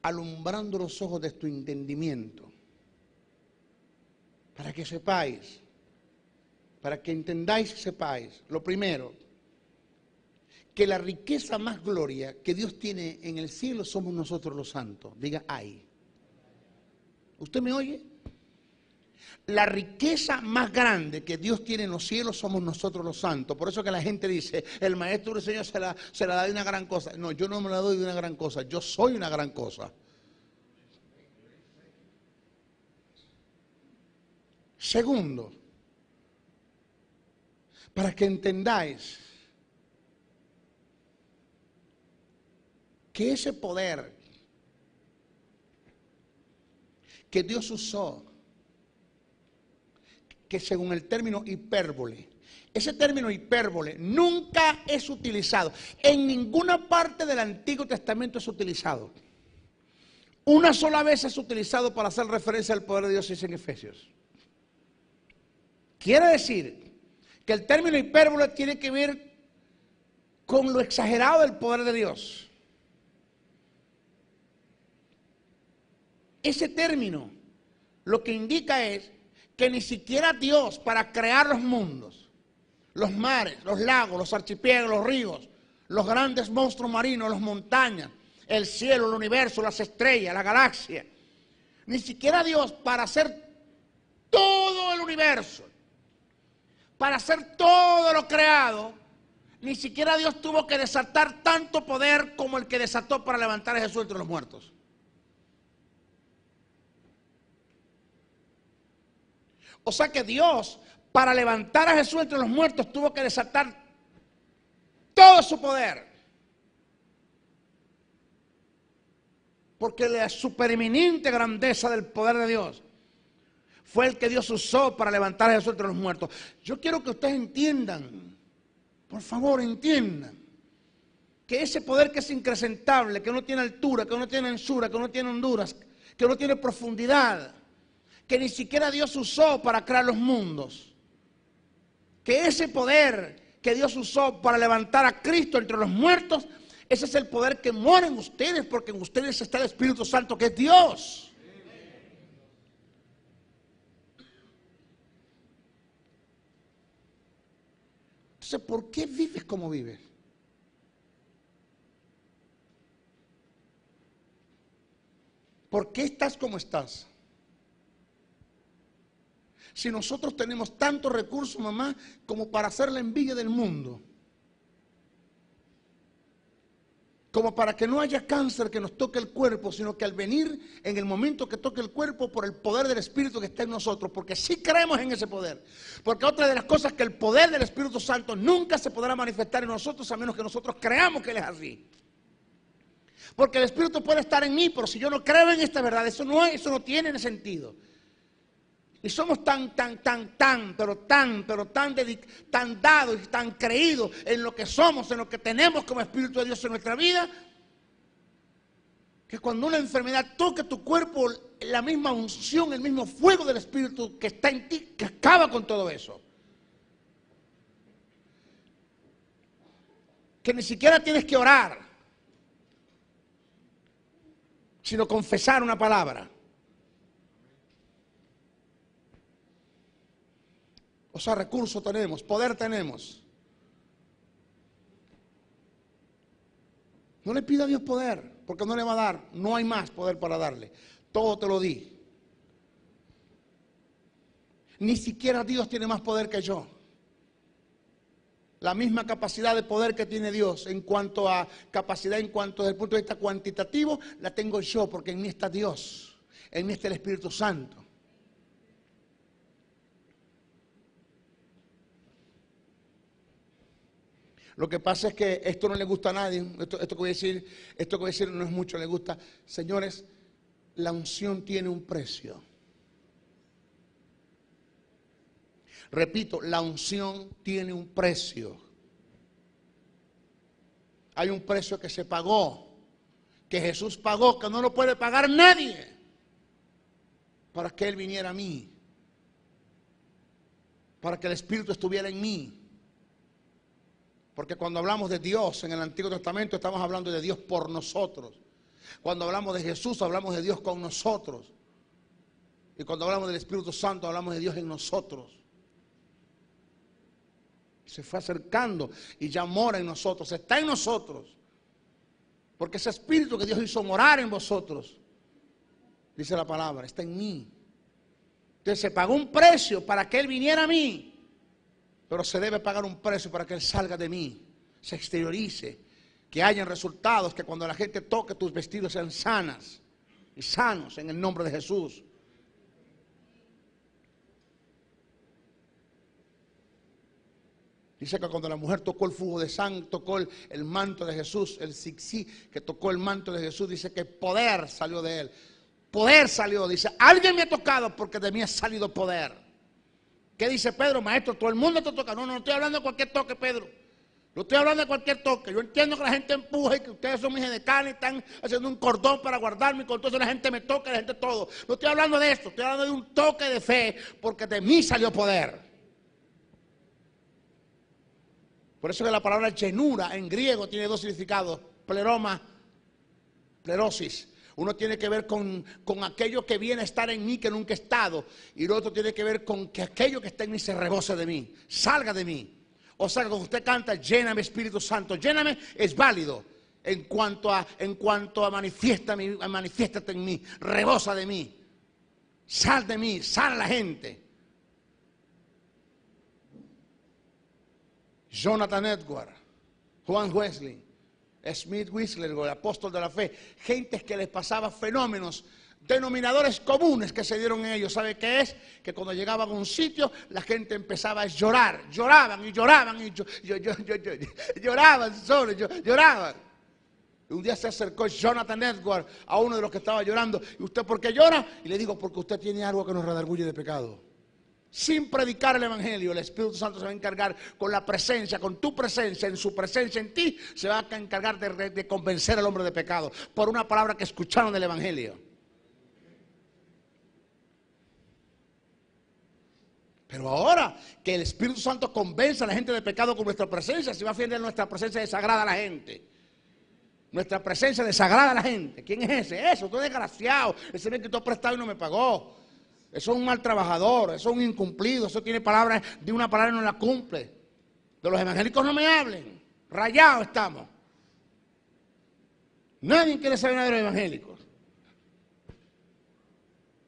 alumbrando los ojos de tu entendimiento, para que sepáis, para que entendáis y sepáis, lo primero, que la riqueza más gloria que Dios tiene en el cielo somos nosotros los santos. Diga, ay. ¿Usted me oye? La riqueza más grande que Dios tiene en los cielos somos nosotros los santos. Por eso que la gente dice, el maestro del Señor se la da de una gran cosa. No, yo no me la doy de una gran cosa, yo soy una gran cosa. Segundo, para que entendáis que ese poder que Dios usó, que según el término hipérbole, Ese término hipérbole nunca es utilizado. En ninguna parte del Antiguo Testamento es utilizado. Una sola vez es utilizado para hacer referencia al poder de Dios, es en Efesios. Quiere decir que el término hipérbole tiene que ver con lo exagerado del poder de Dios. Ese término lo que indica es que ni siquiera Dios, para crear los mundos, los mares, los lagos, los archipiélagos, los ríos, los grandes monstruos marinos, las montañas, el cielo, el universo, las estrellas, la galaxia, ni siquiera Dios, para hacer todo el universo, para hacer todo lo creado, ni siquiera Dios tuvo que desatar tanto poder como el que desató para levantar a Jesús entre los muertos. O sea que Dios, para levantar a Jesús entre los muertos, tuvo que desatar todo su poder. Porque la supereminente grandeza del poder de Dios fue el que Dios usó para levantar a Jesús entre los muertos. Yo quiero que ustedes entiendan, por favor entiendan, que ese poder que es increcentable, que no tiene altura, que no tiene anchura, que no tiene honduras, que no tiene profundidad, que ni siquiera Dios usó para crear los mundos, que ese poder que Dios usó para levantar a Cristo entre los muertos, ese es el poder que mora en ustedes, porque en ustedes está el Espíritu Santo, que es Dios. Entonces, ¿por qué vives como vives? ¿Por qué estás como estás? Si nosotros tenemos tantos recursos, mamá, como para hacer la envidia del mundo, como para que no haya cáncer que nos toque el cuerpo, sino que al venir en el momento que toque el cuerpo, por el poder del Espíritu que está en nosotros, porque sí creemos en ese poder. Porque otra de las cosas, que el poder del Espíritu Santo nunca se podrá manifestar en nosotros a menos que nosotros creamos que Él es así. Porque el Espíritu puede estar en mí, pero si yo no creo en esta verdad, eso no tiene sentido. Y somos tan dados y tan creídos en lo que somos, en lo que tenemos como Espíritu de Dios en nuestra vida, que cuando una enfermedad toque tu cuerpo, la misma unción, el mismo fuego del Espíritu que está en ti, que acaba con todo eso. Que ni siquiera tienes que orar, sino confesar una palabra. O sea, recursos tenemos, poder tenemos. No le pida a Dios poder, porque no le va a dar. No hay más poder para darle. Todo te lo di. Ni siquiera Dios tiene más poder que yo. La misma capacidad de poder que tiene Dios en cuanto a capacidad, en cuanto desde el punto de vista cuantitativo, la tengo yo, porque en mí está Dios. En mí está el Espíritu Santo. Lo que pasa es que esto no le gusta a nadie. Esto que voy a decir no es mucho, le gusta. Señores, la unción tiene un precio. Repito, la unción tiene un precio. Hay un precio que se pagó, que Jesús pagó, que no lo puede pagar nadie, para que Él viniera a mí, para que el Espíritu estuviera en mí. Porque cuando hablamos de Dios en el Antiguo Testamento, estamos hablando de Dios por nosotros. Cuando hablamos de Jesús, hablamos de Dios con nosotros. Y cuando hablamos del Espíritu Santo, hablamos de Dios en nosotros. Se fue acercando y ya mora en nosotros, está en nosotros. Porque ese Espíritu que Dios hizo morar en vosotros, dice la palabra, está en mí. Entonces se pagó un precio para que Él viniera a mí. Pero se debe pagar un precio para que Él salga de mí, se exteriorice, que hayan resultados, que cuando la gente toque tus vestidos sean sanas y sanos en el nombre de Jesús. Dice que cuando la mujer tocó el flujo de sangre, tocó el manto de Jesús, el zixi, que tocó el manto de Jesús, dice que poder salió de Él. Poder salió, dice, alguien me ha tocado porque de mí ha salido poder. ¿Qué dice Pedro? Maestro, todo el mundo te toca. No, no estoy hablando de cualquier toque, Pedro. No estoy hablando de cualquier toque. Yo entiendo que la gente empuja y que ustedes son mis edecanes y están haciendo un cordón para guardarme y con todo eso la gente me toca, la gente todo. No estoy hablando de esto, estoy hablando de un toque de fe, porque de mí salió poder. Por eso que la palabra llenura en griego tiene dos significados: pleroma, plerosis. Uno tiene que ver con aquello que viene a estar en mí que nunca he estado, y el otro tiene que ver con que aquello que está en mí se rebose de mí, salga de mí. O sea, cuando usted canta, lléname Espíritu Santo, lléname, es válido en cuanto a manifiéstate en mí, rebosa de mí, sal de mí, sal a la gente. Jonathan Edwards, Juan Wesley, Smith Whistler, el apóstol de la fe, gentes que les pasaba fenómenos, denominadores comunes que se dieron en ellos. ¿Sabe qué es? Que cuando llegaban a un sitio, la gente empezaba a llorar, lloraban y lloraban y lloraban solo, lloraban. Y un día se acercó Jonathan Edwards a uno de los que estaba llorando. ¿Y usted por qué llora? Y le digo, porque usted tiene algo que nos redarguye de pecado. Sin predicar el Evangelio, el Espíritu Santo se va a encargar con la presencia, con tu presencia, en su presencia en ti, se va a encargar de convencer al hombre de pecado por una palabra que escucharon del Evangelio. Pero ahora que el Espíritu Santo convence a la gente de pecado con nuestra presencia, se va a hacer de nuestra presencia desagrada a la gente. Nuestra presencia desagrada a la gente. ¿Quién es ese? Eso, todo desgraciado. Ese me quitó prestado y no me pagó. Eso es un mal trabajador, eso es un incumplido, eso tiene palabras, de una palabra y no la cumple. De los evangélicos no me hablen, rayados estamos. Nadie quiere saber nada de los evangélicos.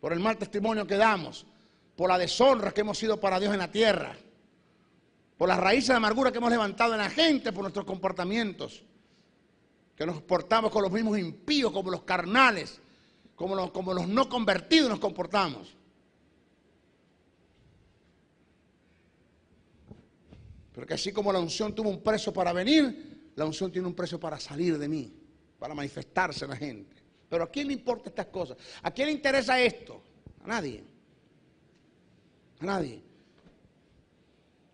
Por el mal testimonio que damos, por la deshonra que hemos sido para Dios en la tierra, por las raíces de amargura que hemos levantado en la gente, por nuestros comportamientos, que nos portamos con los mismos impíos, como los carnales, como los no convertidos nos comportamos. Pero que así como la unción tuvo un precio para venir, la unción tiene un precio para salir de mí, para manifestarse en la gente. Pero ¿a quién le importa estas cosas? ¿A quién le interesa esto? A nadie. A nadie.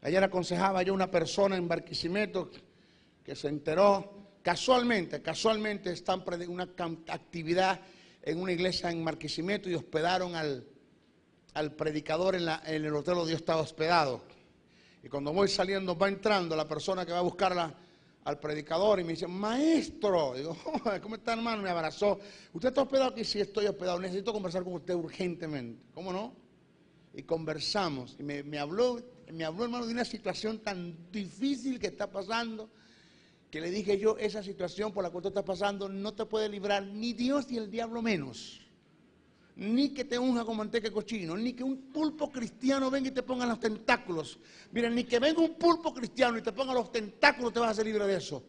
Ayer aconsejaba yo a una persona en Barquisimeto que se enteró, casualmente están en una actividad en una iglesia en Barquisimeto y hospedaron al predicador en el hotel donde yo estaba hospedado. Y cuando voy saliendo, va entrando la persona que va a buscar al predicador y me dice, maestro. Digo, ¿cómo está, hermano? Me abrazó. ¿Usted está hospedado aquí? Sí, estoy hospedado. Necesito conversar con usted urgentemente. ¿Cómo no? Y conversamos. Y me habló, hermano, de una situación tan difícil que está pasando, que le dije yo, esa situación por la cual tú estás pasando no te puede librar ni Dios ni el diablo menos. Ni que te unja con manteca de cochino, ni que un pulpo cristiano venga y te ponga los tentáculos. Mira, ni que venga un pulpo cristiano y te ponga los tentáculos te vas a hacer libre de eso.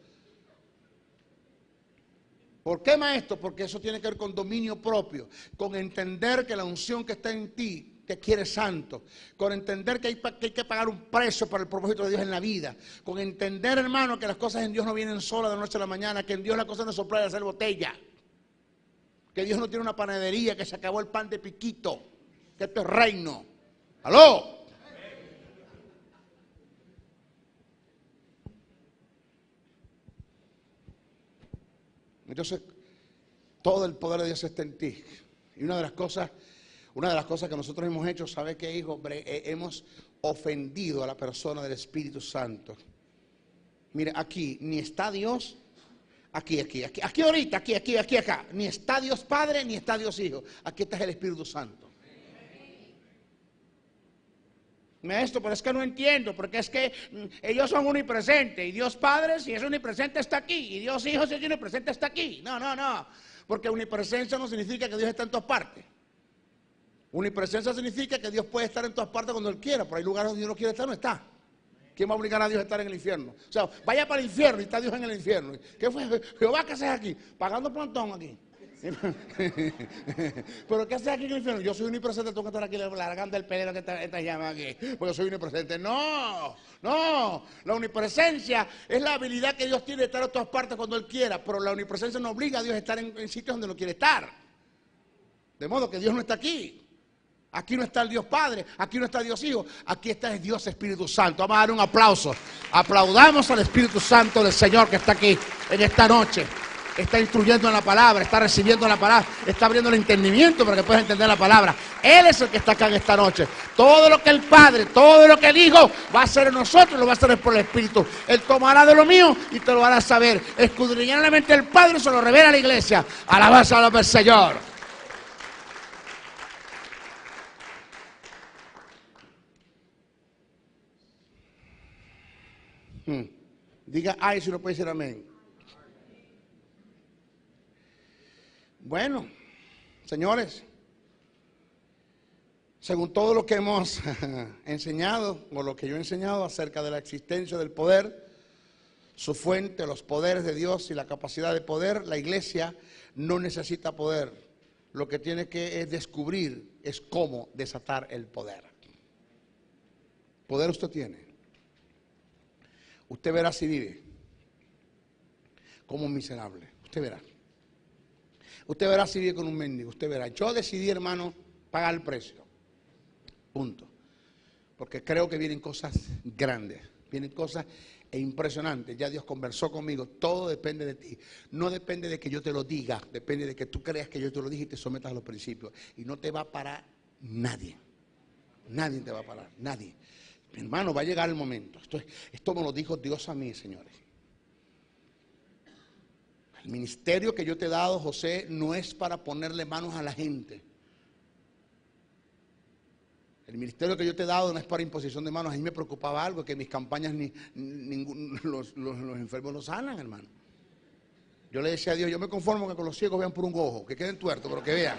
¿Por qué, maestro? Porque eso tiene que ver con dominio propio, con entender que la unción que está en ti te quiere santo, con entender que hay que pagar un precio para el propósito de Dios en la vida, con entender, hermano, que las cosas en Dios no vienen solas de la noche a la mañana, que en Dios las cosas no soplan de hacer botella. Que Dios no tiene una panadería, que se acabó el pan de piquito, que esto es reino. ¡Aló! Entonces, todo el poder de Dios está en ti. Y una de las cosas que nosotros hemos hecho, ¿sabe qué, hijo? Hemos ofendido a la persona del Espíritu Santo. Mire, aquí ni está Dios. Aquí ahorita, acá. Ni está Dios Padre, ni está Dios Hijo. Aquí está el Espíritu Santo. Maestro, pero es que no entiendo, porque es que ellos son omnipresentes. Y Dios Padre, si es omnipresente, está aquí. Y Dios Hijo, si es omnipresente, está aquí. No. Porque omnipresencia no significa que Dios está en todas partes. Omnipresencia significa que Dios puede estar en todas partes cuando Él quiera. Pero hay lugares donde Dios no quiere estar, no está. ¿Quién va a obligar a Dios a estar en el infierno? O sea, vaya para el infierno y está Dios en el infierno. ¿Qué fue? Jehová, ¿qué haces aquí? Pagando plantón aquí. ¿Pero qué haces aquí en el infierno? Yo soy omnipresente, tengo que estar aquí largando el pelero que esta llama aquí. Porque yo soy omnipresente. No. La omnipresencia es la habilidad que Dios tiene de estar en todas partes cuando Él quiera. Pero la omnipresencia no obliga a Dios a estar en sitios donde no quiere estar. De modo que Dios no está aquí. Aquí no está el Dios Padre, aquí no está Dios Hijo, aquí está el Dios Espíritu Santo. Vamos a dar un aplauso. Aplaudamos al Espíritu Santo del Señor que está aquí en esta noche. Está instruyendo en la palabra, está recibiendo la palabra, está abriendo el entendimiento para que puedas entender la palabra. Él es el que está acá en esta noche. Todo lo que el Padre, todo lo que el Hijo va a hacer en nosotros, lo va a hacer por el Espíritu. Él tomará de lo mío y te lo hará saber. Escudriñará la mente del Padre y se lo revela a la iglesia. Alabanza al Señor. Diga ay si no puede decir amén. Bueno, señores, según todo lo que hemos enseñado, o lo que yo he enseñado acerca de la existencia del poder, su fuente, los poderes de Dios y la capacidad de poder, la iglesia no necesita poder. Lo que tiene que es descubrir es cómo desatar el poder. Poder usted tiene. Usted verá si vive como un miserable. Usted verá. Usted verá si vive con un mendigo. Usted verá. Yo decidí, hermano, pagar el precio. Punto. Porque creo que vienen cosas grandes. Vienen cosas impresionantes. Ya Dios conversó conmigo. Todo depende de ti. No depende de que yo te lo diga. Depende de que tú creas que yo te lo dije y te sometas a los principios. Y no te va a parar nadie. Nadie te va a parar. Nadie. Mi hermano, va a llegar el momento. Esto me lo dijo Dios a mí, señores. El ministerio que yo te he dado, José, no es para ponerle manos a la gente. El ministerio que yo te he dado no es para imposición de manos. A mí me preocupaba algo, que mis campañas los enfermos no sanan, hermano. Yo le decía a Dios, yo me conformo que con los ciegos vean por un ojo, que queden tuertos, pero que vean.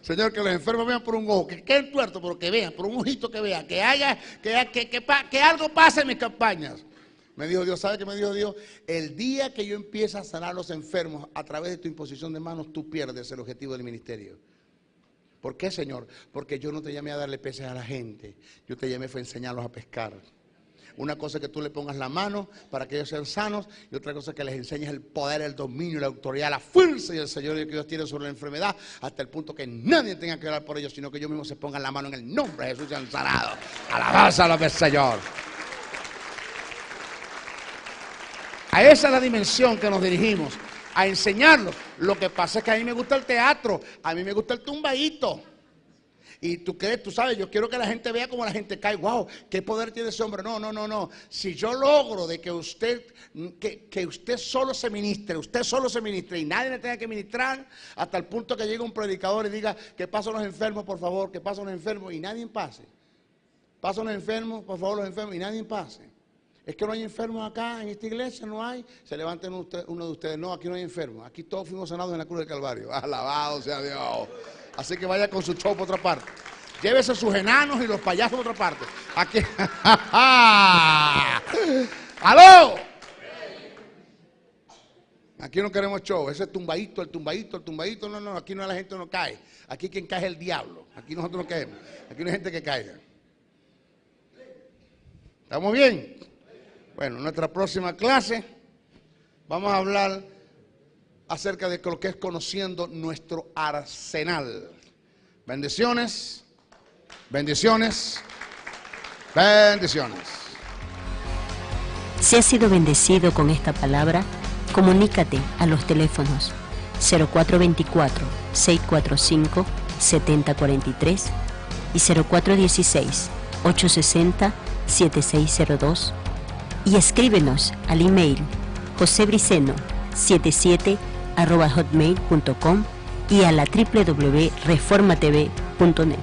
Señor, que los enfermos vean por un ojo, que queden tuertos, pero que vean, por un ojito que vean, que algo pase en mis campañas. Me dijo Dios, ¿sabe qué me dijo Dios? El día que yo empiece a sanar a los enfermos a través de tu imposición de manos, tú pierdes el objetivo del ministerio. ¿Por qué, Señor? Porque yo no te llamé a darle peces a la gente, yo te llamé fue a enseñarlos a pescar. Una cosa es que tú le pongas la mano para que ellos sean sanos, y otra cosa es que les enseñes el poder, el dominio, la autoridad, la fuerza y el señorío que Dios tiene sobre la enfermedad, hasta el punto que nadie tenga que orar por ellos, sino que ellos mismos se pongan la mano en el nombre de Jesús y sean sanados. Alabanza al Señor. A esa es la dimensión que nos dirigimos, a enseñarlos. Lo que pasa es que a mí me gusta el teatro, a mí me gusta el tumbadito. Y tú crees, tú sabes, yo quiero que la gente vea cómo la gente cae. Wow, qué poder tiene ese hombre. No. Si yo logro de que usted solo se ministre, y nadie le tenga que ministrar, hasta el punto que llegue un predicador y diga que pasen los enfermos, por favor, que pasen los enfermos, y nadie pase. Pasen los enfermos, por favor, los enfermos, y nadie pase. Es que no hay enfermos acá en esta iglesia, no hay. Se levanten uno de ustedes. No, aquí no hay enfermos. Aquí todos fuimos sanados en la cruz del Calvario. Alabado sea Dios. Así que vaya con su show por otra parte. Llévese sus enanos y los payasos por otra parte. Aquí. ¡Aló! Aquí no queremos show. Ese tumbadito, el tumbadito. No. Aquí no la gente no cae. Aquí quien cae es el diablo. Aquí nosotros no caemos. Aquí no hay gente que caiga. ¿Estamos bien? Bueno, en nuestra próxima clase vamos a hablar acerca de lo que es conociendo nuestro arsenal. Bendiciones, bendiciones, bendiciones. Si has sido bendecido con esta palabra, comunícate a los teléfonos 0424-645-7043 y 0416-860-7602 y escríbenos al email josebriceno77@hotmail.com y a la www.reformatv.net.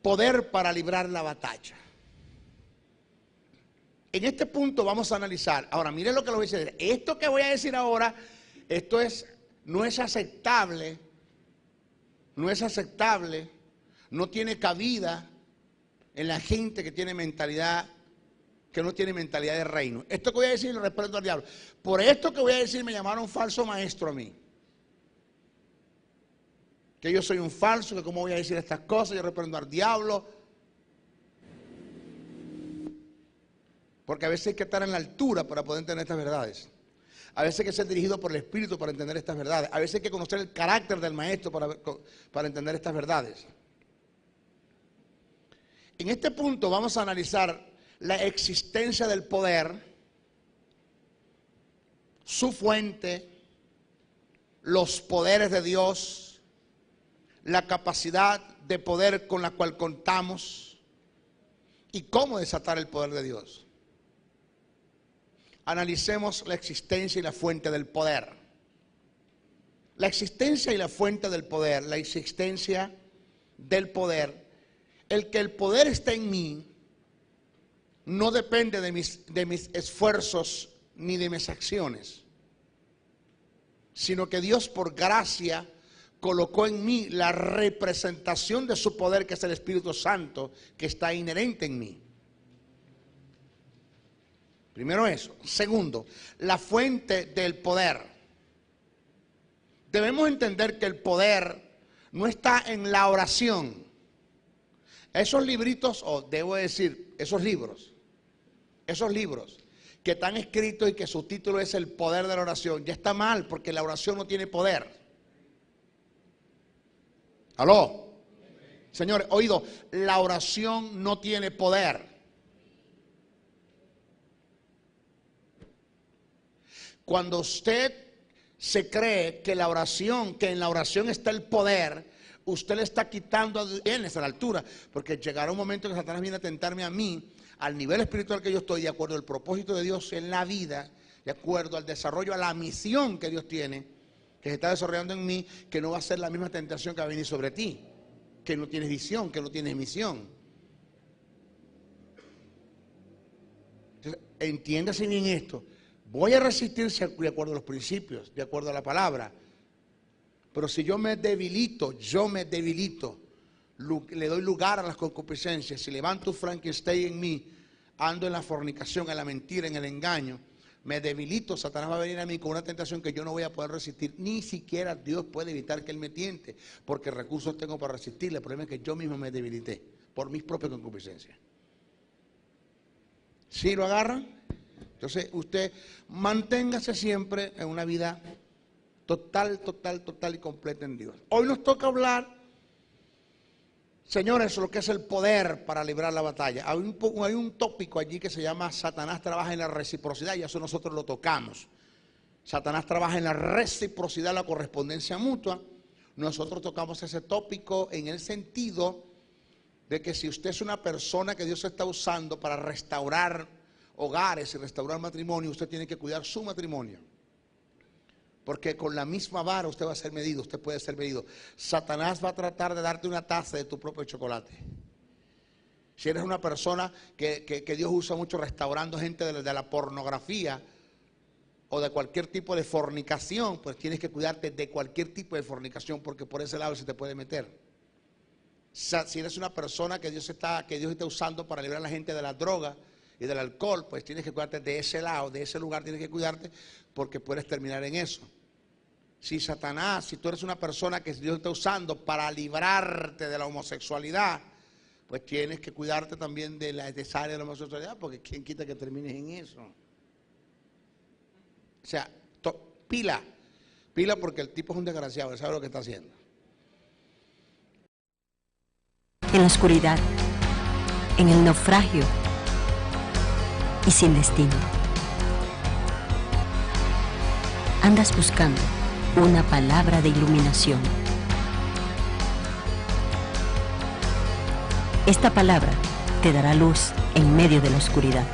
poder para librar la batalla. En este punto vamos a analizar. Ahora, miren lo que les voy a decir. Esto que voy a decir ahora, no es aceptable, no tiene cabida en la gente que tiene mentalidad, que no tiene mentalidad de reino. Esto que voy a decir lo reprendo al diablo. Por esto que voy a decir me llamaron falso maestro a mí. Que yo soy un falso, que cómo voy a decir estas cosas, yo reprendo al diablo. Porque a veces hay que estar en la altura para poder entender estas verdades. A veces hay que ser dirigido por el Espíritu para entender estas verdades. A veces hay que conocer el carácter del maestro para entender estas verdades. En este punto vamos a analizar la existencia del poder, su fuente, los poderes de Dios, la capacidad de poder con la cual contamos y cómo desatar el poder de Dios. Analicemos la existencia y la fuente del poder. La existencia y la fuente del poder, la existencia del poder. El que el poder esté en mí no depende de mis esfuerzos ni de mis acciones, sino que Dios por gracia colocó en mí la representación de su poder, que es el Espíritu Santo, que está inherente en mí. Primero eso. Segundo, la fuente del poder. Debemos entender que el poder no está en la oración. Esos libritos, o debo decir, esos libros que están escritos y que su título es el poder de la oración, ya está mal, porque la oración no tiene poder. ¿Aló? Señores, oído, la oración no tiene poder. Cuando usted se cree que en la oración está el poder, usted le está quitando a esa altura, porque llegará un momento que Satanás viene a tentarme a mí, al nivel espiritual que yo estoy, de acuerdo al propósito de Dios en la vida, de acuerdo al desarrollo, a la misión que Dios tiene, que se está desarrollando en mí, que no va a ser la misma tentación que va a venir sobre ti, que no tienes visión, que no tienes misión. Entonces, entiéndase bien esto. Voy a resistirse de acuerdo a los principios, de acuerdo a la palabra. Pero si yo me debilito, le doy lugar a las concupiscencias, si levanto Frankenstein en mí, ando en la fornicación, en la mentira, en el engaño, me debilito, Satanás va a venir a mí con una tentación que yo no voy a poder resistir. Ni siquiera Dios puede evitar que Él me tiente, porque recursos tengo para resistirle. El problema es que yo mismo me debilité por mis propias concupiscencias. ¿Sí lo agarran? Entonces usted manténgase siempre en una vida total y completa en Dios. Hoy nos toca hablar, señores, lo que es el poder para librar la batalla. Hay un tópico allí que se llama Satanás trabaja en la reciprocidad, y eso nosotros lo tocamos. Satanás trabaja en la reciprocidad, la correspondencia mutua. Nosotros tocamos ese tópico en el sentido de que si usted es una persona que Dios está usando para restaurar hogares y restaurar matrimonio, usted tiene que cuidar su matrimonio, porque con la misma vara usted va a ser medido, usted puede ser medido. Satanás va a tratar de darte una taza de tu propio chocolate. Si eres una persona que Dios usa mucho restaurando gente de la pornografía o de cualquier tipo de fornicación, pues tienes que cuidarte de cualquier tipo de fornicación, porque por ese lado se te puede meter. Si eres una persona que Dios está usando para librar a la gente de la droga y del alcohol, pues tienes que cuidarte de ese lado, de ese lugar tienes que cuidarte, porque puedes terminar en eso. Si tú eres una persona que Dios está usando para librarte de la homosexualidad, pues tienes que cuidarte también de esa área de la homosexualidad, porque quién quita que termines en eso. O sea, pila, porque el tipo es un desgraciado, él sabe lo que está haciendo. En la oscuridad, en el naufragio y sin destino. Andas buscando una palabra de iluminación. Esta palabra te dará luz en medio de la oscuridad.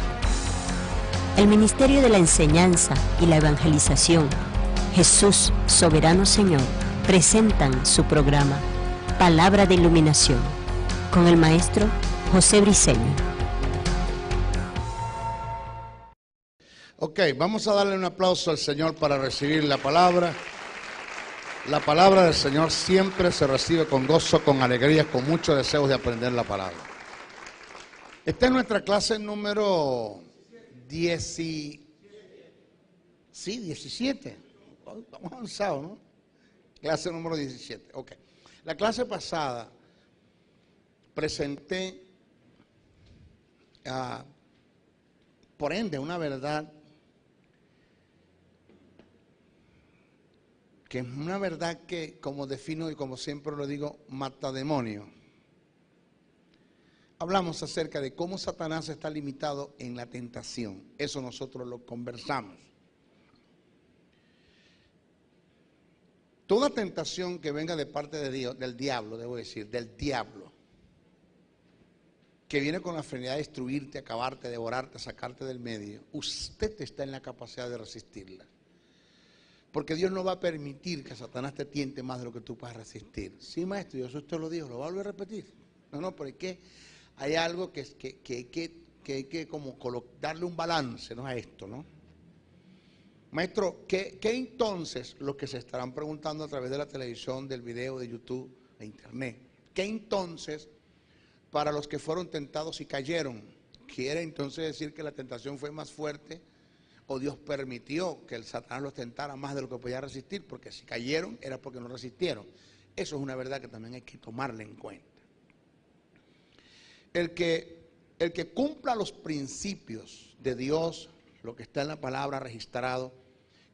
El Ministerio de la Enseñanza y la Evangelización, Jesús Soberano Señor, presentan su programa Palabra de Iluminación. con el maestro José Briceño. Ok, vamos a darle un aplauso al Señor para recibir la palabra. La palabra del Señor siempre se recibe con gozo, con alegría, con muchos deseos de aprender la palabra. Esta es nuestra clase número 17. Estamos avanzados, ¿no? Clase número 17. Ok. La clase pasada presenté, por ende, una verdad que es una verdad que, como defino y como siempre lo digo, mata demonios. Hablamos acerca de cómo Satanás está limitado en la tentación. Eso nosotros lo conversamos. Toda tentación que venga de parte de Dios, del diablo, que viene con la finalidad de destruirte, acabarte, devorarte, sacarte del medio, usted está en la capacidad de resistirla. Porque Dios no va a permitir que Satanás te tiente más de lo que tú puedas resistir. Sí, maestro, yo eso usted lo dijo, lo vuelvo a repetir. No, pero es que hay algo que hay que como darle un balance, ¿no? A esto, ¿no? Maestro, ¿qué entonces, los que se estarán preguntando a través de la televisión, del video, de YouTube, de internet, qué entonces para los que fueron tentados y cayeron? ¿Quiere entonces decir que la tentación fue más fuerte o Dios permitió que el Satanás los tentara más de lo que podía resistir? Porque si cayeron era porque no resistieron. Eso es una verdad que también hay que tomarla en cuenta. El que cumpla los principios de Dios, lo que está en la palabra registrado,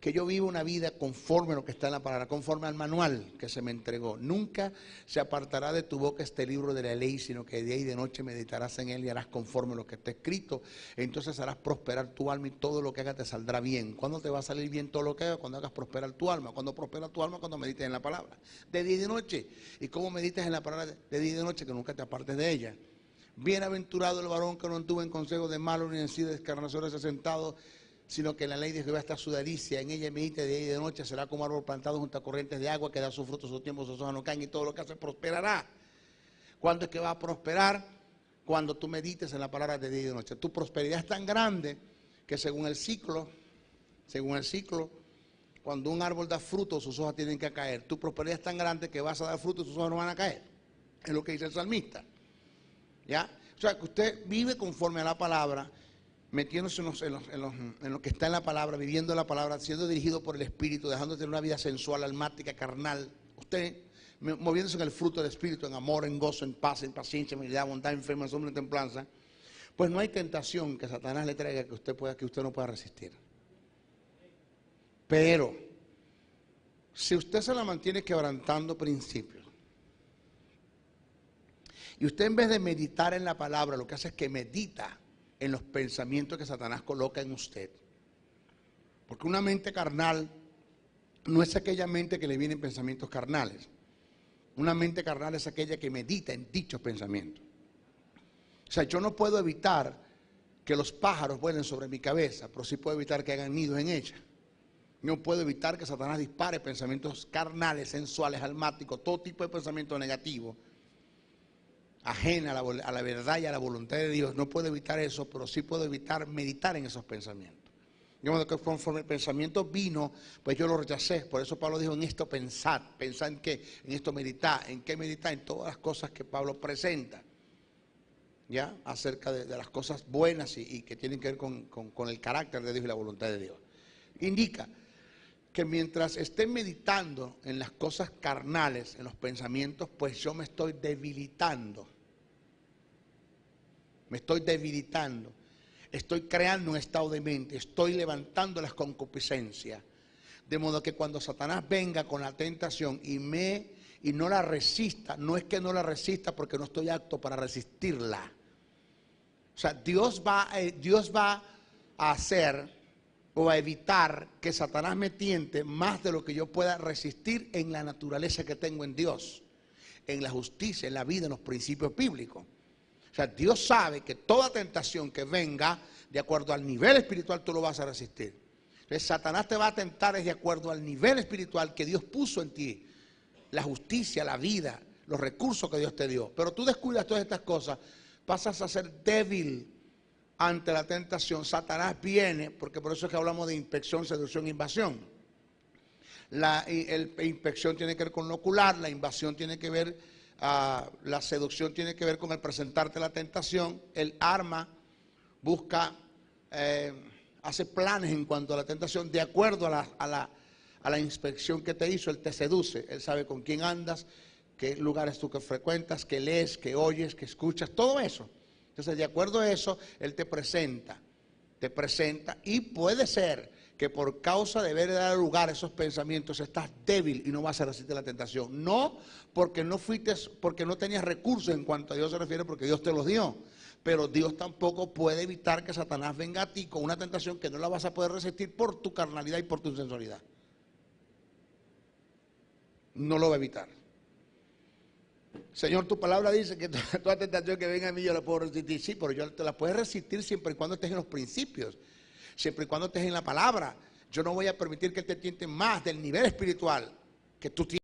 que yo vivo una vida conforme a lo que está en la palabra, conforme al manual que se me entregó. Nunca se apartará de tu boca este libro de la ley, sino que de día y de noche meditarás en él y harás conforme a lo que está escrito. Entonces harás prosperar tu alma y todo lo que hagas te saldrá bien. ¿Cuándo te va a salir bien todo lo que hagas? Cuando hagas prosperar tu alma. ¿Cuándo prospera tu alma? Cuando medites en la palabra. De día y de noche. ¿Y cómo medites en la palabra de día y de noche? Que nunca te apartes de ella. Bienaventurado el varón que no anduvo en consejo de malos ni en sí de escarnecedores sentado, sino que en la ley de Jehová está su delicia, en ella medita de día y de noche, será como árbol plantado junto a corrientes de agua, que da su fruto, su tiempo, sus hojas no caen, y todo lo que hace prosperará. ¿Cuándo es que va a prosperar? Cuando tú medites en la palabra de día y de noche. Tu prosperidad es tan grande que según el ciclo, cuando un árbol da fruto, sus hojas tienen que caer. Tu prosperidad es tan grande que vas a dar fruto y sus hojas no van a caer. Es lo que dice el salmista. ¿Ya? O sea, que usted vive conforme a la palabra, metiéndose en lo que está en la palabra, viviendo la palabra, siendo dirigido por el Espíritu, dejando de tener una vida sensual, almática, carnal. Usted moviéndose en el fruto del Espíritu, en amor, en gozo, en paz, en paciencia, en humildad, bondad, en fe, mansedumbre, en templanza. Pues no hay tentación que Satanás le traiga que usted no pueda resistir. Pero si usted se la mantiene quebrantando principios, y usted en vez de meditar en la palabra, lo que hace es que medita en los pensamientos que Satanás coloca en usted. Porque una mente carnal no es aquella mente que le vienen pensamientos carnales. Una mente carnal es aquella que medita en dichos pensamientos. O sea, yo no puedo evitar que los pájaros vuelen sobre mi cabeza, pero sí puedo evitar que hagan nidos en ella. No puedo evitar que Satanás dispare pensamientos carnales, sensuales, almáticos, todo tipo de pensamientos negativos, ajena a la verdad y a la voluntad de Dios. No puedo evitar eso, pero sí puedo evitar meditar en esos pensamientos. De modo que conforme el pensamiento vino, pues yo lo rechacé. Por eso Pablo dijo: en esto pensad. ¿Pensad en qué? En esto meditar. ¿En qué meditar? En todas las cosas que Pablo presenta, ¿ya? Acerca de las cosas buenas y que tienen que ver con el carácter de Dios y la voluntad de Dios. Indica que mientras esté meditando en las cosas carnales, en los pensamientos, pues yo me estoy debilitando. Estoy creando un estado de mente, estoy levantando las concupiscencias. De modo que cuando Satanás venga con la tentación y no la resista, no es que no la resista porque no estoy apto para resistirla. O sea, Dios va a hacer o a evitar que Satanás me tiente más de lo que yo pueda resistir en la naturaleza que tengo en Dios, en la justicia, en la vida, en los principios bíblicos. O sea, Dios sabe que toda tentación que venga de acuerdo al nivel espiritual tú lo vas a resistir. Entonces Satanás te va a tentar de acuerdo al nivel espiritual que Dios puso en ti. La justicia, la vida, los recursos que Dios te dio. Pero tú descuidas todas estas cosas, pasas a ser débil ante la tentación. Satanás viene, porque por eso es que hablamos de inspección, seducción e invasión. La inspección tiene que ver con lo ocular, la invasión tiene que ver, la seducción tiene que ver con el presentarte la tentación, el arma busca, hace planes en cuanto a la tentación, de acuerdo a la inspección que te hizo. Él te seduce, él sabe con quién andas, qué lugares tú que frecuentas, qué lees, qué oyes, qué escuchas, todo eso. Entonces, de acuerdo a eso, él te presenta y puede ser que por causa de ver dar lugar a esos pensamientos estás débil y no vas a resistir la tentación. No porque no tenías recursos en cuanto a Dios se refiere, porque Dios te los dio. Pero Dios tampoco puede evitar que Satanás venga a ti con una tentación que no la vas a poder resistir por tu carnalidad y por tu sensualidad. No lo va a evitar. Señor, tu palabra dice que toda tentación que venga a mí yo la puedo resistir. Sí, pero yo te la puedes resistir siempre y cuando estés en los principios, siempre y cuando estés en la palabra. Yo no voy a permitir que te tienten más del nivel espiritual que tú tienes.